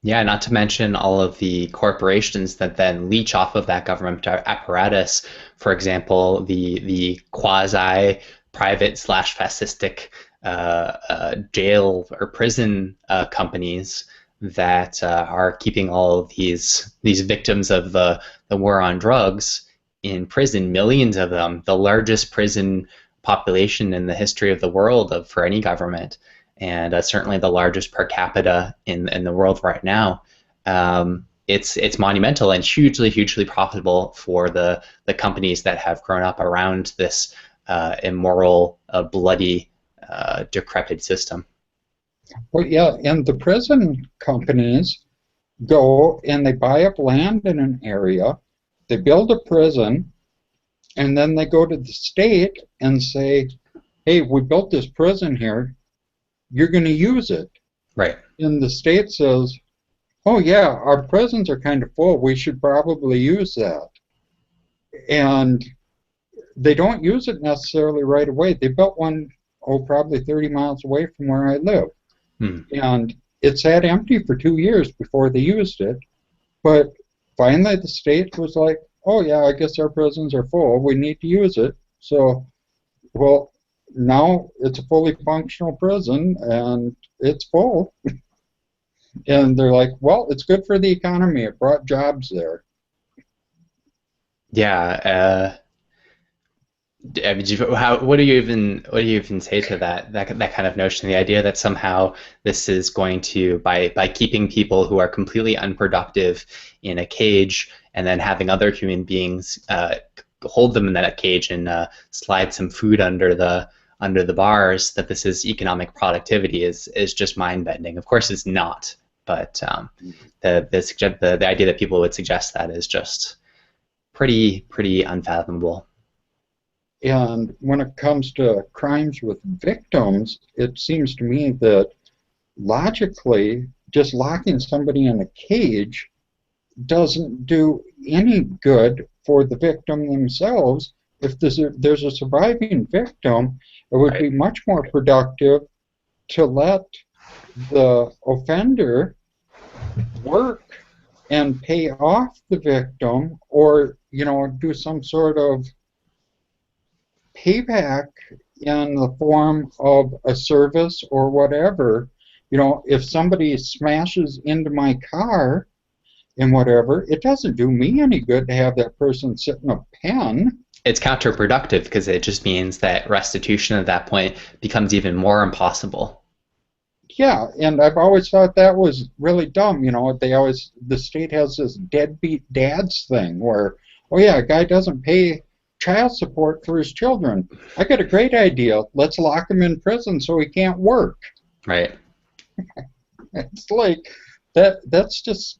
Yeah, not to mention all of the corporations that then leech off of that government apparatus. For example, the quasi private slash fascistic jail or prison companies that are keeping all of these victims of the war on drugs in prison, millions of them, the largest prison population in the history of the world for any government, and certainly the largest per capita in the world right now. It's monumental and hugely profitable for the companies that have grown up around this immoral, bloody, decrepit system. Well, yeah, and the prison companies go and they buy up land in an area, they build a prison, and then they go to the state and say, hey, we built this prison here, you're going to use it. Right. And the state says, oh, yeah, our prisons are kind of full, we should probably use that. And they don't use it necessarily right away. They built one, oh, probably 30 miles away from where I live. And it sat empty for 2 years before they used it. But finally the state was like, oh yeah, I guess our prisons are full, we need to use it. So, well, now it's a fully functional prison and it's full. And they're like, well, it's good for the economy, it brought jobs there. Yeah. I mean, what do you even say to that kind of notion? The idea that somehow this is going to, by keeping people who are completely unproductive in a cage and then having other human beings hold them in that cage and slide some food under the bars, that this is economic productivity is just mind bending. Of course, it's not, but the idea that people would suggest that is just pretty unfathomable. And when it comes to crimes with victims, it seems to me that logically, just locking somebody in a cage doesn't do any good for the victim themselves. If there's a surviving victim, it would be much more productive to let the offender work and pay off the victim, or do some sort of payback in the form of a service or whatever. If somebody smashes into my car and whatever, it doesn't do me any good to have that person sit in a pen. It's counterproductive because it just means that restitution at that point becomes even more impossible. Yeah, and I've always thought that was really dumb. The state has this deadbeat dads thing where, oh yeah, a guy doesn't pay child support for his children. I got a great idea. Let's lock him in prison so he can't work. Right. It's like that's just,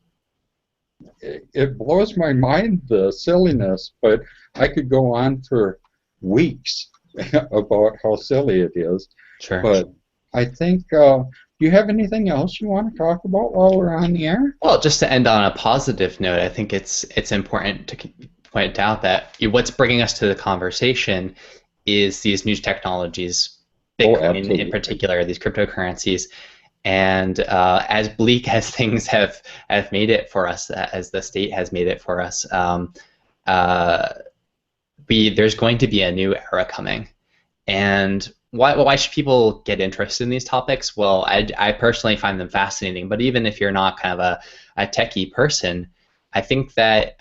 it blows my mind, the silliness, but I could go on for weeks about how silly it is. Sure. But I think, do you have anything else you want to talk about while we're on the air? Well, just to end on a positive note, I think it's important to point out that what's bringing us to the conversation is these new technologies, Bitcoin in particular, these cryptocurrencies, and as bleak as things have made it for us, as the state has made it for us, there's going to be a new era coming. And why should people get interested in these topics? Well, I personally find them fascinating, but even if you're not kind of a techie person, I think that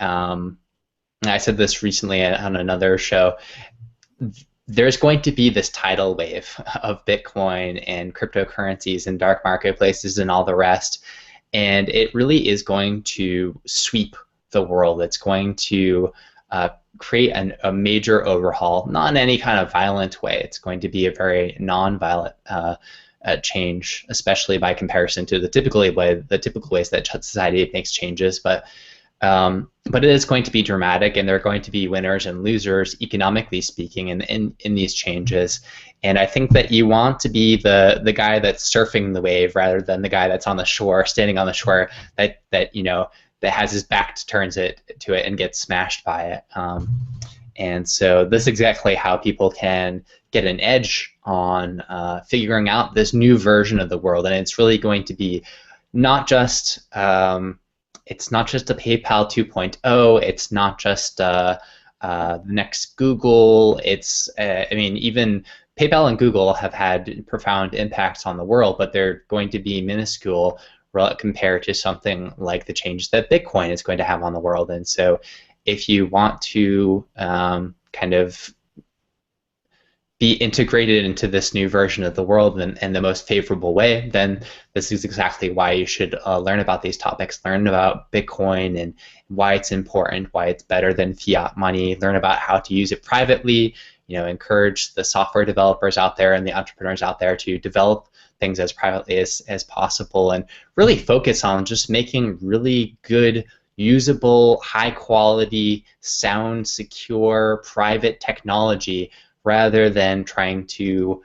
I said this recently on another show, there's going to be this tidal wave of Bitcoin and cryptocurrencies and dark marketplaces and all the rest, and it really is going to sweep the world. It's going to create a major overhaul, not in any kind of violent way. It's going to be a very non-violent change, especially by comparison to the typical ways that society makes changes. But But it is going to be dramatic, and there are going to be winners and losers, economically speaking, in these changes. And I think that you want to be the guy that's surfing the wave rather than the guy that's on the shore, standing on the shore, that has his back turns it to it and gets smashed by it. And so this is exactly how people can get an edge on figuring out this new version of the world. And it's really going to be not just it's not just a PayPal 2.0. It's not just the next Google. It's I mean, even PayPal and Google have had profound impacts on the world, but they're going to be minuscule compared to something like the changes that Bitcoin is going to have on the world. And so if you want to kind of be integrated into this new version of the world in the most favorable way, then this is exactly why you should learn about these topics, learn about Bitcoin and why it's important, why it's better than fiat money, learn about how to use it privately, encourage the software developers out there and the entrepreneurs out there to develop things as privately as possible, and really focus on just making really good, usable, high quality, sound, secure, private technology rather than trying to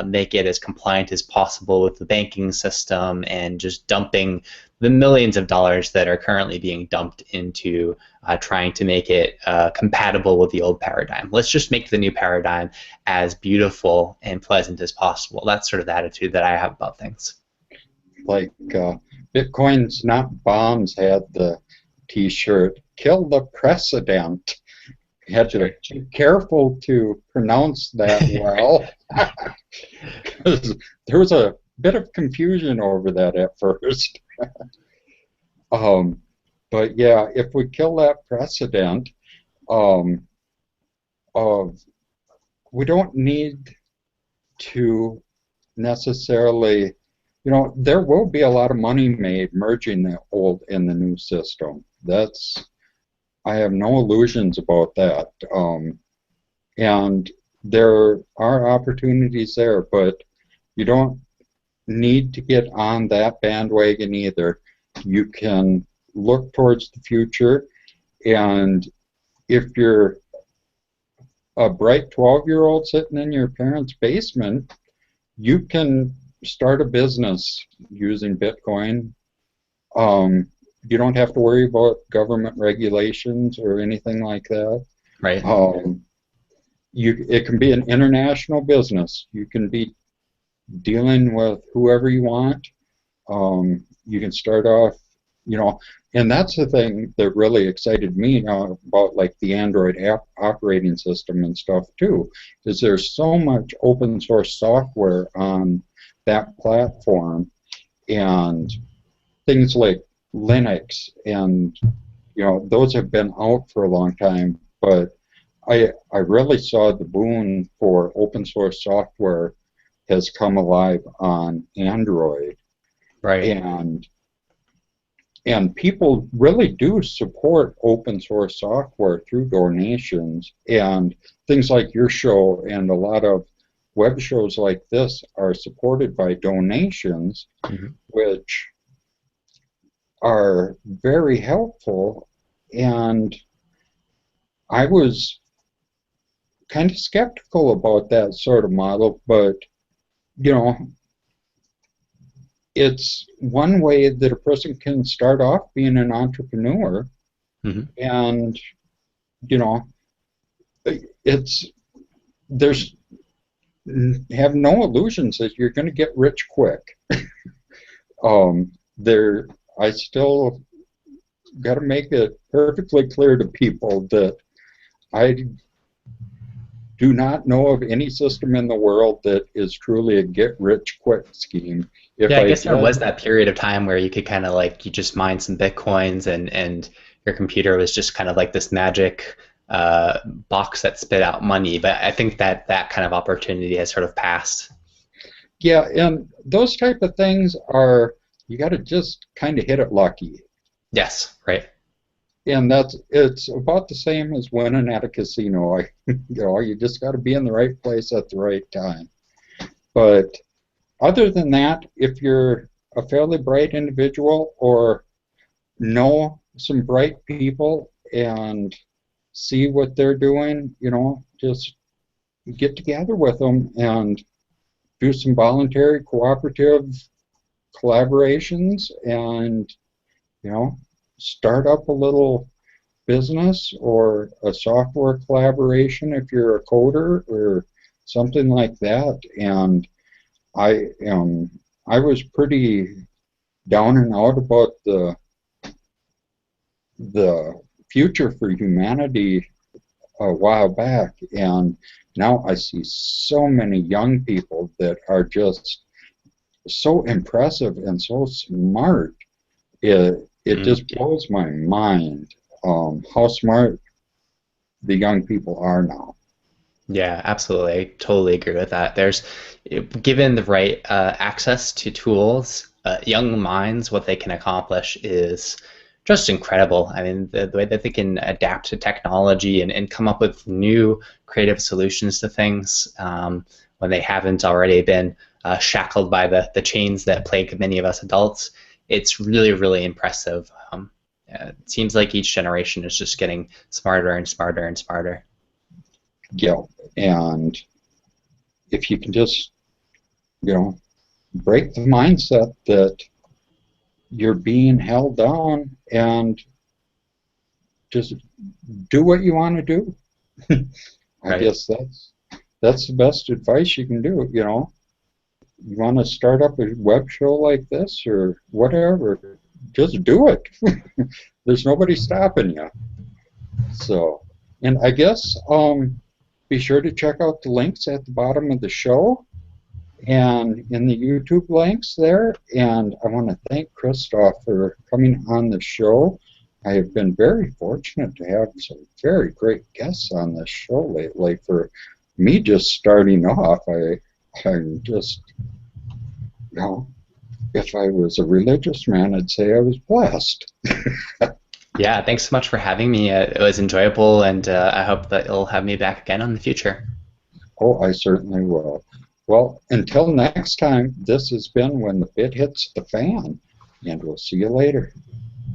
make it as compliant as possible with the banking system and just dumping the millions of dollars that are currently being dumped into trying to make it compatible with the old paradigm. Let's just make the new paradigm as beautiful and pleasant as possible. That's sort of the attitude that I have about things. Like Bitcoin's Not Bombs had the T-shirt, "Kill the Precedent." You had to be careful to pronounce that well. There was a bit of confusion over that at first. But yeah, if we kill that precedent, we don't need to necessarily, there will be a lot of money made merging the old and the new system. I have no illusions about that. And there are opportunities there, but you don't need to get on that bandwagon either. You can look towards the future, and if you're a bright 12-year-old sitting in your parents' basement, you can start a business using Bitcoin. You don't have to worry about government regulations or anything like that. Right. It can be an international business. You can be dealing with whoever you want. You can start off, and that's the thing that really excited me now about like the Android app operating system and stuff too, is there's so much open source software on that platform, and things like Linux and those have been out for a long time, but I really saw the boom for open source software has come alive on Android. Right. And people really do support open source software through donations, and things like your show and a lot of web shows like this are supported by donations, which are very helpful. And I was kind of skeptical about that sort of model, but it's one way that a person can start off being an entrepreneur. And have no illusions that you're going to get rich quick. I still got to make it perfectly clear to people that I do not know of any system in the world that is truly a get-rich-quick scheme. Yeah, I guess there was that period of time where you could kind of you just mine some Bitcoins and your computer was just kind of like this magic box that spit out money. But I think that kind of opportunity has sort of passed. Yeah, and those type of things you got to just kind of hit it lucky. Yes, right. And it's about the same as winning at a casino. You just got to be in the right place at the right time. But other than that, if you're a fairly bright individual or know some bright people and see what they're doing, just get together with them and do some voluntary cooperative collaborations and, you know, start up a little business or a software collaboration if you're a coder or something like that. And I I was pretty down and out about the future for humanity a while back, and now I see so many young people that are just so impressive and so smart. It just blows my mind how smart the young people are now. Yeah, absolutely. I totally agree with that. Given the right access to tools, young minds, what they can accomplish is just incredible. I mean, the way that they can adapt to technology and come up with new creative solutions to things when they haven't already been shackled by the chains that plague many of us adults. It's really, really impressive. It seems like each generation is just getting smarter and smarter and smarter. Yeah, and if you can just, break the mindset that you're being held down and just do what you want to do. I Right. guess that's the best advice you can do. You want to start up a web show like this or whatever, just do it. There's nobody stopping you. So, and I guess be sure to check out the links at the bottom of the show and in the YouTube links there. And I want to thank Kristov for coming on the show. I have been very fortunate to have some very great guests on this show lately. For me, just starting off, I'm just, if I was a religious man, I'd say I was blessed. Yeah, thanks so much for having me. It was enjoyable, and I hope that you'll have me back again in the future. Oh, I certainly will. Well, until next time, this has been When the Bit Hits the Fan, and we'll see you later.